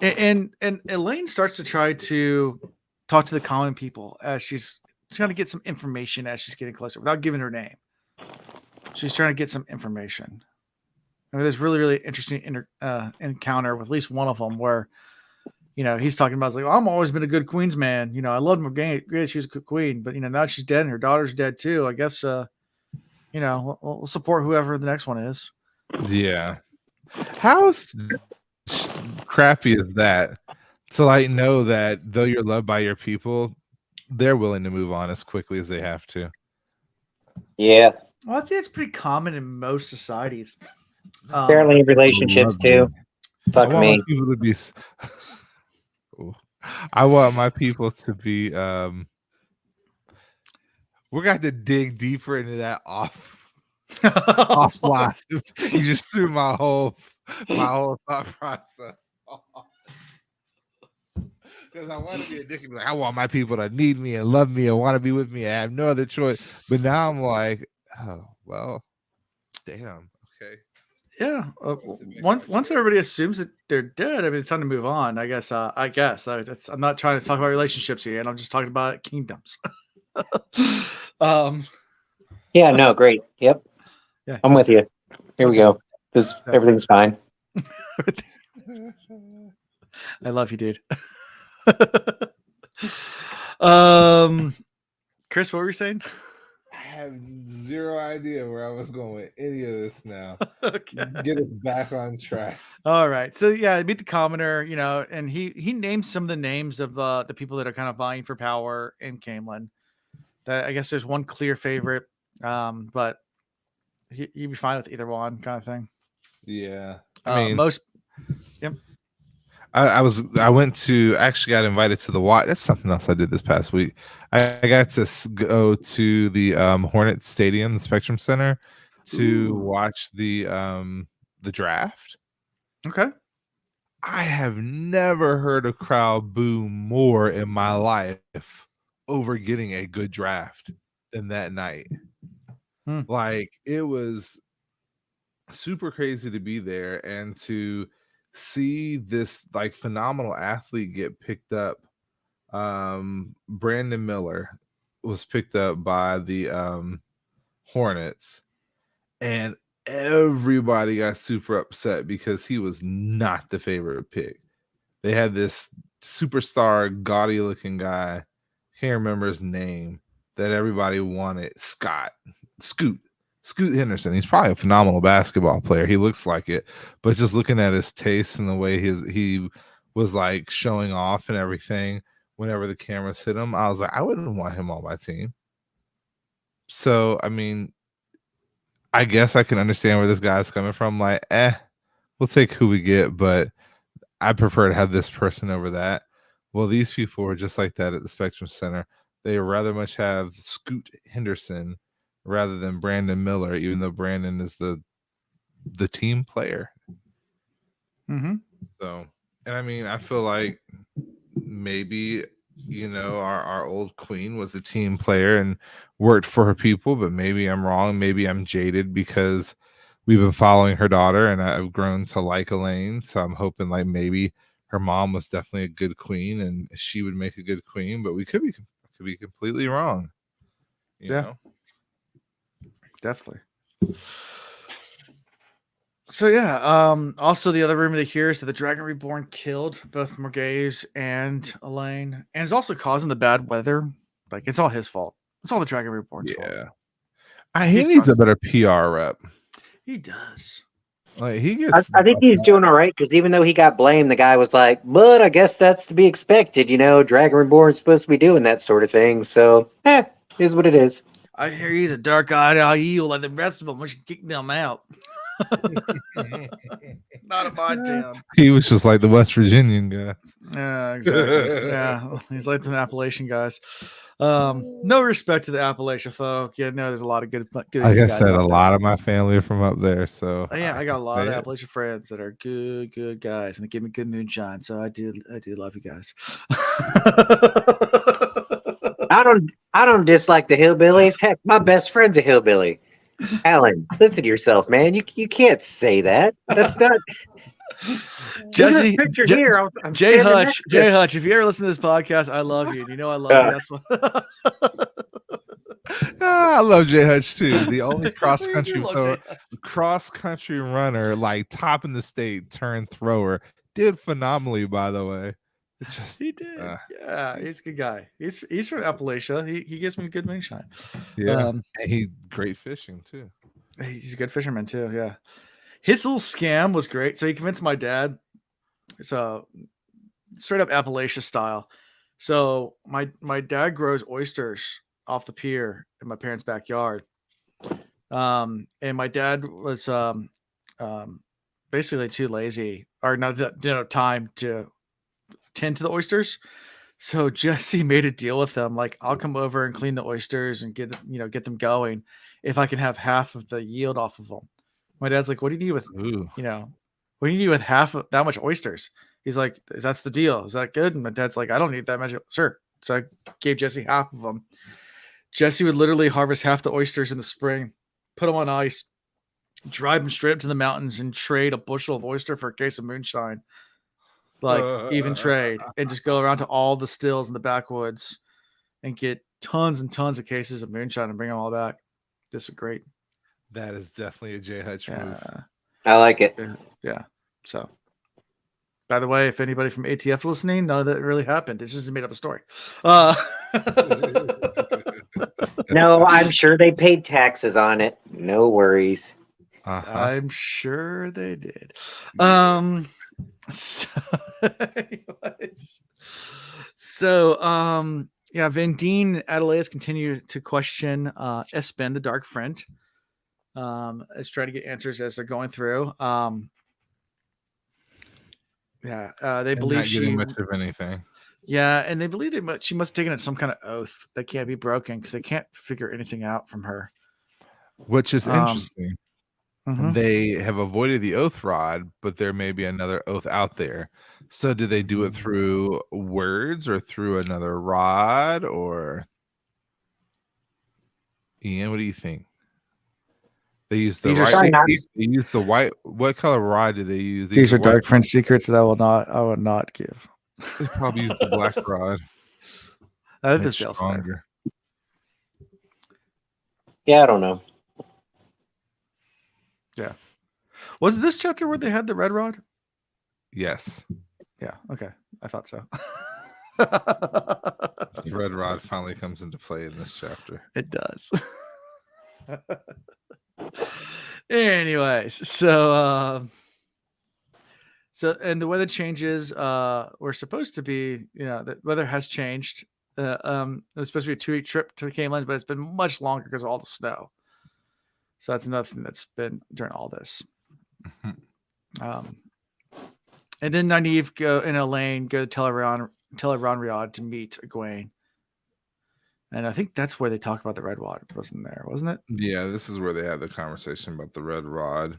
And Elaine starts to try to talk to the common people as she's trying to get some information as she's getting closer without giving her name. She's trying to get some information. I mean, there's really interesting encounter with at least one of them where, he's talking about, like, I've always been a good queen's man. I loved Morgana. Great, she was a good queen, but now she's dead and her daughter's dead too. I guess, we'll support whoever the next one is. Yeah. How crappy is that? To know that though you're loved by your people, they're willing to move on as quickly as they have to. Yeah. Well, I think it's pretty common in most societies. Apparently in relationships too. Fuck me. My people to be. I want my people to be. We're going to dig deeper into that offline. You just threw my whole thought process off. Because I want to be a dick and be like, I want my people to need me and love me and want to be with me. I have no other choice. But now I'm like, oh, well, damn. Okay. Yeah. Once everybody assumes that they're dead, I mean, it's time to move on. I guess. I'm not trying to talk about relationships here, and I'm just talking about kingdoms. Yeah. No. Great. Yep. Yeah. I'm with you. Here we go. Because everything's fine. I love you, dude. Chris, what were you saying? I have zero idea where I was going with any of this now. Okay. Get us back on track. All right. So yeah, meet the commoner, and he named some of the names of the people that are kind of vying for power in Camelin. That I guess there's one clear favorite, but he'd be fine with either one, kind of thing. Yeah. I mean, Yep. I actually got invited to the watch. That's something else I did this past week. I got to go to the Hornet Stadium, the Spectrum Center, to watch the draft. Okay. I have never heard a crowd boo more in my life over getting a good draft than that night. Like, it was super crazy to be there and to see this like phenomenal athlete get picked up. Brandon Miller was picked up by the Hornets, and everybody got super upset because he was not the favorite pick. They had this superstar, gaudy looking guy, can't remember his name, that everybody wanted. Scoot Henderson. He's probably a phenomenal basketball player. He looks like it, but just looking at his taste and the way he was like showing off and everything whenever the cameras hit him, I was like, I wouldn't want him on my team. So, I mean, I guess I can understand where this guy's coming from. Like, we'll take who we get, but I prefer to have this person over that. Well, these people were just like that at the Spectrum Center. They rather much have Scoot Henderson rather than Brandon Miller, even though Brandon is the team player. So, and I mean, I feel like maybe, you know, our old queen was a team player and worked for her people, but maybe I'm wrong. Maybe I'm jaded because we've been following her daughter and I've grown to like Elaine. So I'm hoping like maybe her mom was definitely a good queen and she would make a good queen, but we could be completely wrong. You know? Definitely. So yeah, also the other rumor they hear is that the Dragon Reborn killed both Morghese and Elaine, and is also causing the bad weather. Like, it's all his fault. It's all the Dragon Reborn's fault. He needs a better PR rep. He does. Like, he gets. I think he's doing all right because even though he got blamed, the guy was like, "But I guess that's to be expected, you know. Dragon Reborn's supposed to be doing that sort of thing, so is what it is." I hear he's a dark-eyed Aiel like the rest of them. We should kick them out. Not in my town. He was just like the West Virginian guy. Yeah, exactly. Yeah, he's like the Appalachian guys. No respect to the Appalachian folk. Yeah, no, there's a lot of good. Like I said, a lot of my family are from up there. So yeah, I got a lot of Appalachian friends that are good guys, and they give me good moonshine. So I do love you guys. I don't dislike the hillbillies. Heck, my best friend's a hillbilly. Alan, listen to yourself, man. You can't say that. That's not. Jesse, Picture here. I'm Jay Hutch, if you ever listen to this podcast, I love you. You know I love you. That's what. I love Jay Hutch too. The only cross country runner, like top in the state, turn thrower, did phenomenally. By the way, it's just he did. Yeah, he's a good guy. He's from Appalachia. He gives me good moonshine. Yeah, and he great fishing too. He's a good fisherman too. Yeah, his little scam was great. So he convinced my dad. So straight up Appalachia style. So my dad grows oysters off the pier in my parents' backyard. And my dad was basically too lazy or not time to tend to the oysters. So Jesse made a deal with them. Like, I'll come over and clean the oysters and get them going if I can have half of the yield off of them. My dad's like, what do you need with, what do you need with half of that much oysters? He's like, that's the deal. Is that good? And my dad's like, I don't need that much. Sure. So I gave Jesse half of them. Jesse would literally harvest half the oysters in the spring, put them on ice, drive them straight up to the mountains and trade a bushel of oyster for a case of moonshine. Like, even trade, and just go around to all the stills in the backwoods and get tons and tons of cases of moonshine and bring them all back. This is great. That is definitely a Jay Hutch move. I like it. Yeah. So, by the way, if anybody from ATF is listening, none of that really happened. It's just a made up a story. No, I'm sure they paid taxes on it. No worries. I'm sure they did. So, yeah, Vendine and Adelaide continue to question Espen, the Dark Friend. Is trying to get answers as they're going through. They believe she getting much of anything. Yeah, and they believe she must have taken some kind of oath that can't be broken because they can't figure anything out from her. Which is interesting. They have avoided the oath rod, but there may be another oath out there. So do they do it through words or through another rod? Or Ian, what do you think? They used the These are right. secrets. They used the white. What color rod did they use? These are white- Dark Prince secrets that I will not give. They probably used the black rod. I think It's this stronger. Yeah, I don't know. Yeah. Was it this chapter where they had the red rod? Yes, Yeah. Okay. I thought so. the red rod finally comes into play in this chapter. It does. Anyways, so and the weather changes. We're supposed to be, the weather has changed. It was supposed to be a 2-week trip to Camelin, but it's been much longer because of all the snow. So that's another thing that's been during all this. And then Nynaeve go to Teleron Riyadh to meet Egwene. And I think that's where they talk about the red rod, wasn't it? Yeah, this is where they had the conversation about the red rod.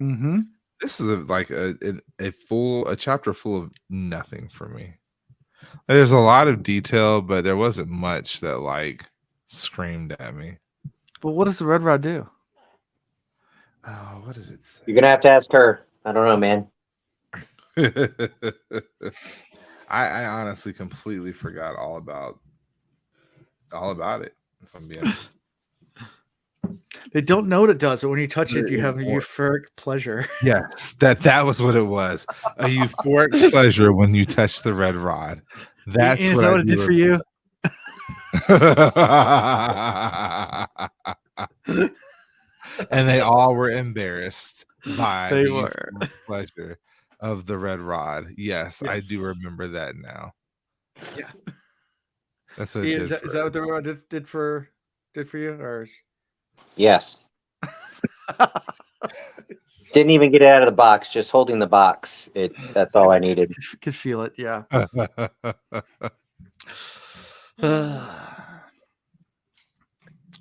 Mm-hmm. This is a chapter full of nothing for me. There's a lot of detail, but there wasn't much that like screamed at me. But what does the red rod do? Oh, what did it say? You're gonna have to ask her. I don't know, man. I honestly completely forgot all about it, if I'm being honest. They don't know what it does, but when you touch it, you have a euphoric pleasure. Yes, that was what it was. A euphoric pleasure when you touch the red rod. That's Ian, is that what it did for you? And they all were embarrassed by They the were. euphoric pleasure of the red rod. Yes, I do Yes. remember that now. Yeah. That's what Ian, it is did. that what the red rod did for you, or? Yes. Didn't even get it out of the box. Just holding the box. That's all I needed. Could feel it, yeah.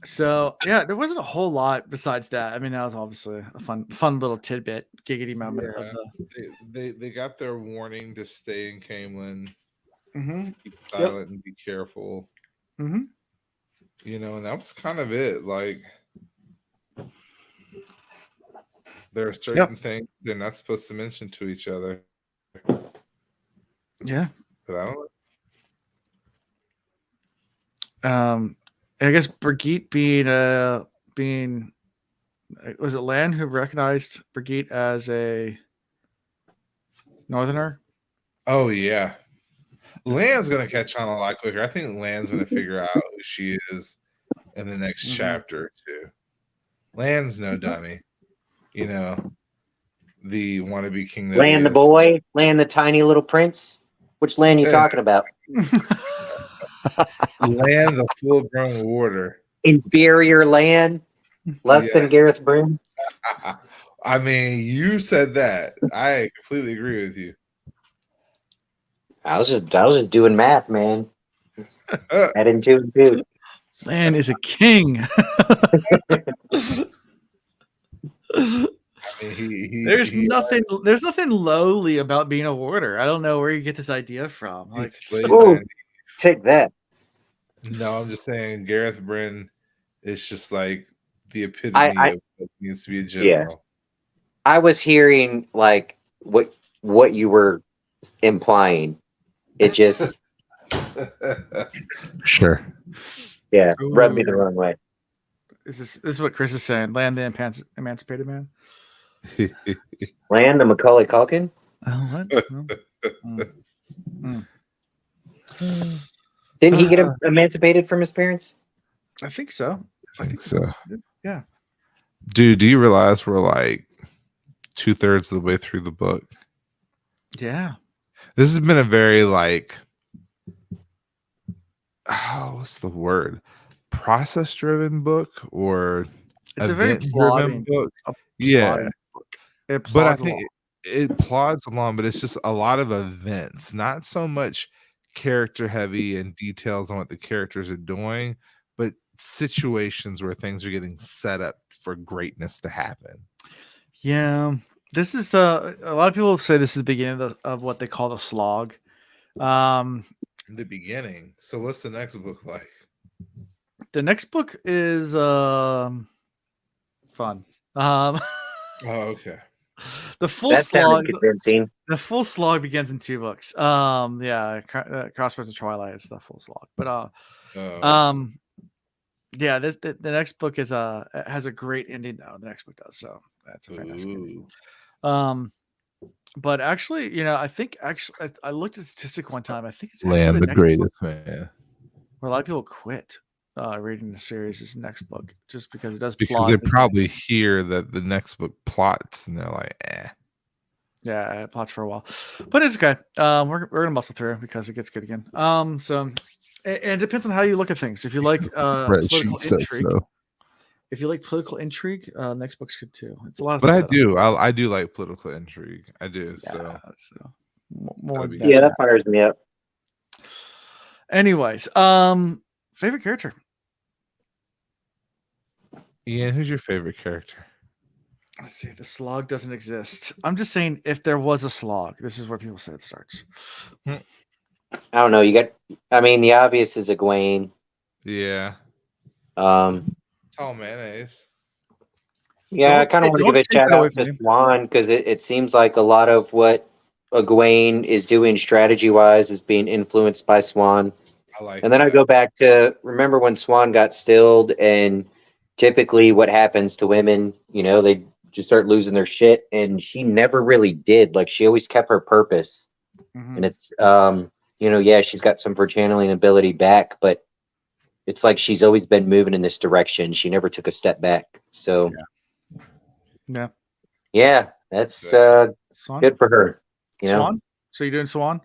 So yeah, there wasn't a whole lot besides that. I mean, that was obviously a fun little tidbit, giggity moment of the. They got their warning to stay in Camelin, Mm-hmm. keep silent and be careful. Mm-hmm. And that was kind of it. Like, there are certain things they're not supposed to mention to each other. Yeah. But I don't. I guess Brigitte being was it Lan who recognized Brigitte as a Northerner? Oh yeah, Lan's gonna catch on a lot quicker. I think Lan's gonna figure out who she is in the next chapter too. Lan's no dummy, the wannabe king. That Lan the boy, Lan the tiny little prince. Which Lan you talking about? Lan the full-grown warder. Inferior Lan, less than Gareth Bryn. I mean, you said that. I completely agree with you. I was just doing math, man. Adding 2 and 2. Lan is a king. I mean, there's nothing lowly about being a warder. I don't know where you get this idea from. Like, ooh, take that. No, I'm just saying Gareth Bryn is just like the epitome of what needs to be a general. Yeah. I was hearing like what you were implying. It just sure. Yeah, rubbed me the wrong way. This is what Chris is saying. Lan the emancipated man. Lan the Macaulay Culkin? Oh, what? Didn't he get emancipated from his parents? I think so. I think so. Yeah. Dude, do you realize we're like 2/3 of the way through the book? Yeah. This has been a very what's the word? Process-driven book or it's a very event-driven book. Yeah. Book. But I think it plods along, but it's just a lot of events, not so much character heavy and details on what the characters are doing, but situations where things are getting set up for greatness to happen. Yeah. This is a lot of people say this is the beginning of what they call the slog. The beginning. So what's the next book like? The next book is fun. Oh, okay. The full That slog. sounded convincing. The full slog begins in 2 books. Crossroads of Twilight is the full slog. But yeah, the next book is has a great ending though. The next book does, so that's a fantastic ending. But actually, I think I looked at a statistic one time. I think it's actually Land the next book greatest man. where a lot of people quit reading the series. Is the next book just because it does Because plot. they probably hear that the next book plots and they're like, eh. Yeah, it plots for a while, but it's okay. We're gonna muscle through because it gets good again. So and it depends on how you look at things. If you like political intrigue, if you like political intrigue, next book's good too. It's a lot of. But I do like political intrigue. I do. Yeah, so more. Yeah, that fires me up. Anyways, favorite character. Ian, who's your favorite character? Let's see. The slog doesn't exist. I'm just saying, if there was a slog, this is where people say it starts. I don't know. The obvious is Egwene. Yeah. Talmanes. Yeah, I kind of want to give a shout out to Swan because it seems like a lot of what Egwene is doing strategy wise is being influenced by Swan. And then I go back to remember when Swan got stilled, and typically what happens to women, they just start losing their shit, and she never really did. Like, she always kept her purpose. And it's she's got some of her channeling ability back, but it's like she's always been moving in this direction. She never took a step back. So yeah, that's good for her. Swan? So you're doing Swan?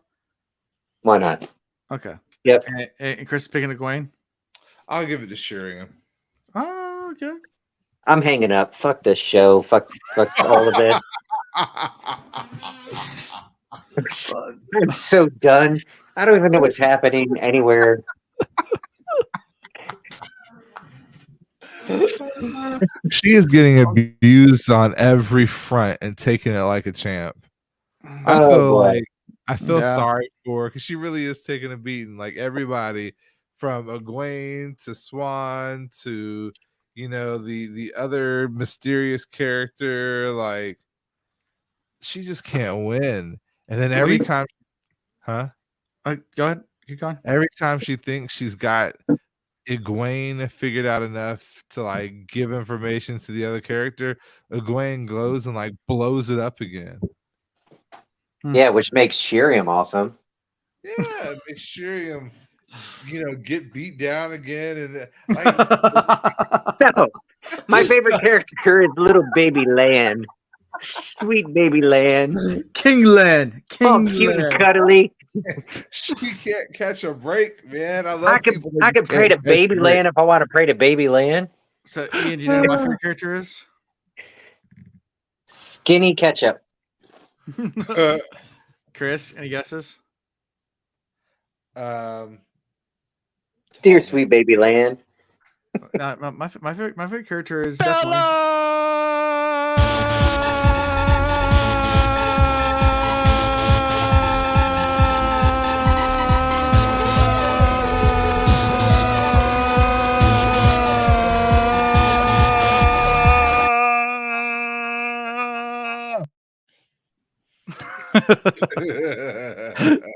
Why not? Okay. Yep. And Chris is picking Egwene? I'll give it to Sheringham. Oh, okay. I'm hanging up. Fuck this show. Fuck all of this. I'm so done. I don't even know what's happening anywhere. She is getting abused on every front and taking it like a champ. I feel sorry for her because she really is taking a beating. Like, everybody from Egwene to Swan to the other mysterious character, like, she just can't win. And then every time, go ahead, keep going. Every time she thinks she's got Egwene figured out enough to like give information to the other character, Egwene goes and like blows it up again. Yeah, which makes Sheriam awesome. Yeah, it makes Sheriam, get beat down again, and No, my favorite character is little baby Lan. Sweet baby Lan. King Lan. Cute and cuddly. She can't catch a break, man. I could pray to baby Lan if I want to pray to baby Lan. So, Ian, do you know who my favorite character is? Skinny Ketchup. Chris, any guesses? Dear sweet baby Lan. My favorite character is definitely.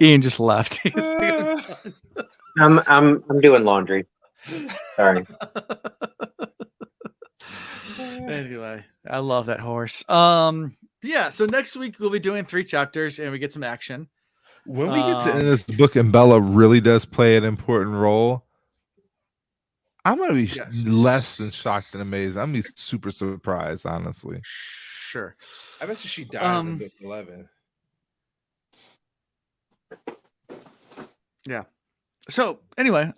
Ian just left. I'm doing laundry. Sorry. Anyway, I love that horse. Yeah, so next week we'll be doing 3 chapters and we get some action. When we get to end this book and Bella really does play an important role, I'm gonna be less than shocked and amazed. I'm gonna be super surprised, honestly. Sure. I bet you she dies in book 11. Yeah. So anyway,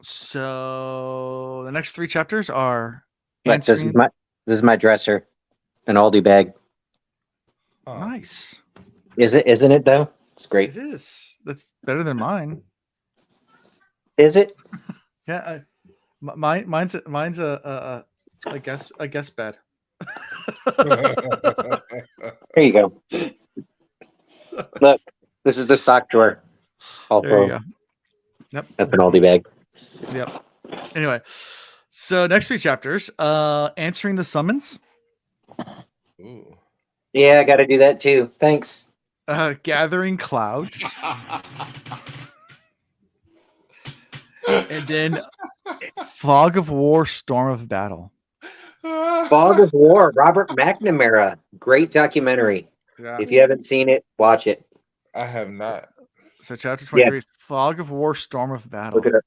so the next 3 chapters are. This is my dresser, an Aldi bag. Oh. Nice. Isn't it though? It's great. It is. That's better than mine. Is it? Yeah. Mine's a guest bed. There you go. Look, this is the sock drawer. There you go. Yep. That's an Aldi bag. Yep. Anyway, So next 3 chapters, answering the summons, Ooh. Yeah, I got to do that too. Thanks. gathering clouds, and then fog of war, storm of battle. Fog of War, Robert McNamara. Great documentary. Yeah. If you haven't seen it, watch it. I have not. So chapter 23 is fog of war, storm of battle. Look it up.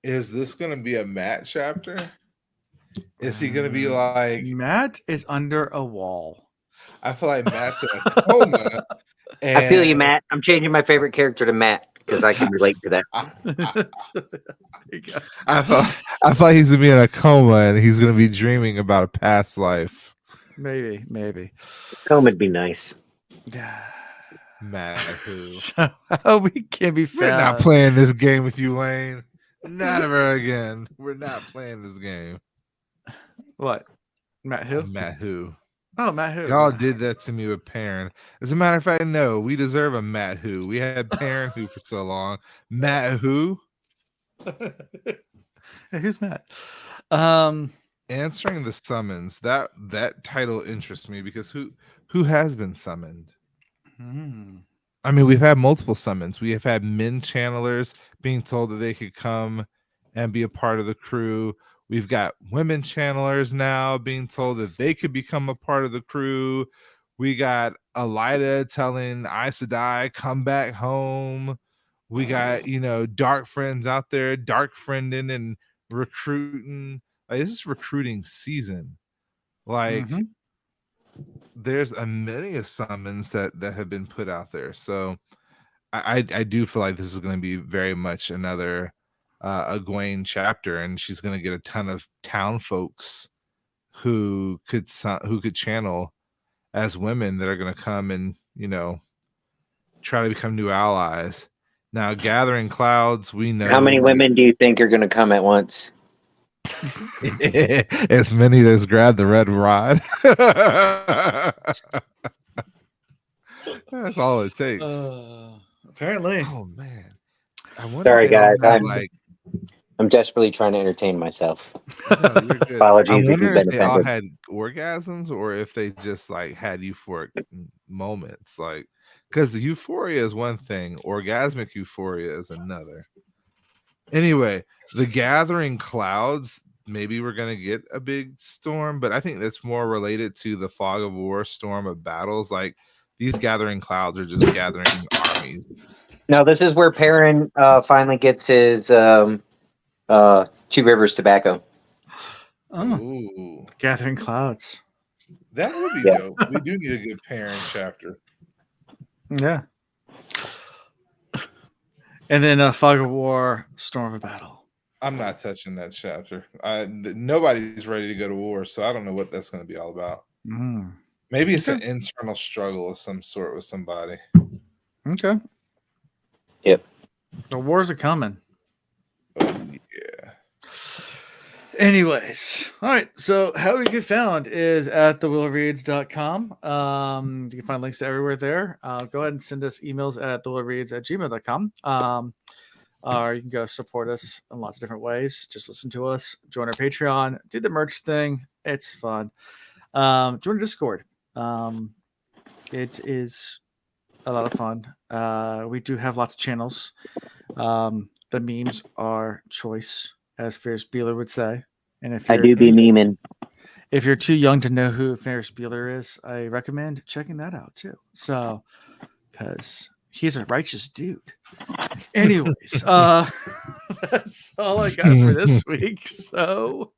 Is this going to be a Matt chapter? Is he going to be like? Matt is under a wall. I feel like Matt's in a coma. I feel you, Matt. I'm changing my favorite character to Matt because I can relate to that. There you go. I feel like he's gonna be in a coma and he's gonna be dreaming about a past life. Maybe. Home would be nice. Matt, who? So how we can be We're found? not playing this game with you, Wayne. Never again. We're not playing this game. What? Matt who? Matt, who? Oh, Matt who? Y'all did that to me with Perrin. As a matter of fact, no, we deserve a Matt who. We had Perrin who for so long. Matt who? Hey, who's Matt? Answering the summons. That title interests me because who has been summoned? I mean, we've had multiple summons. We have had men channelers being told that they could come and be a part of the crew. We've got women channelers now being told that they could become a part of the crew. We got Elida telling Aes Sedai, come back home. We got, dark friends out there, dark friending and recruiting. Like, this is recruiting season. Like, there's a many summons that have been put out there. So I do feel like this is going to be very much another Egwene chapter, and she's going to get a ton of town folks who could channel as women that are going to come and try to become new allies. Now, gathering clouds, we know how many women do you think are going to come at once? As many as grab the red rod. That's all it takes. Apparently. Oh man. Sorry guys, I'm desperately trying to entertain myself. No, you're good. Apologies I if you've wonder been if they all offended. had orgasms or if they just like had euphoric moments. Like, because euphoria is one thing, orgasmic euphoria is another. Anyway, the gathering clouds, maybe we're going to get a big storm, but I think that's more related to the fog of war, storm of battles. Like, these gathering clouds are just gathering armies. No, this is where Perrin finally gets his Two Rivers tobacco. Oh, Ooh, gathering clouds. that would be dope. We do need a good Perrin chapter. Yeah. And then fog of war, storm of battle. I'm not touching that chapter. Nobody's ready to go to war, so I don't know what that's going to be all about. Maybe it's an internal struggle of some sort with somebody. Okay. Yep. The wars are coming. Oh, yeah. Anyways, all right. So how we get found is at thewillreads.com. You can find links to everywhere there. Go ahead and send us emails at thewillreads@gmail.com. Or you can go support us in lots of different ways. Just listen to us, join our Patreon, do the merch thing. It's fun. Join Discord. It is a lot of fun. We do have lots of channels. The memes are choice, as Ferris Bueller would say. And if I do be memeing. If you're too young to know who Ferris Bueller is, I recommend checking that out too. So, because he's a righteous dude. Anyways, that's all I got for this week. So,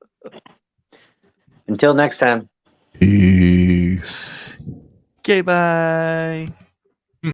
until next time. Peace. Okay, bye.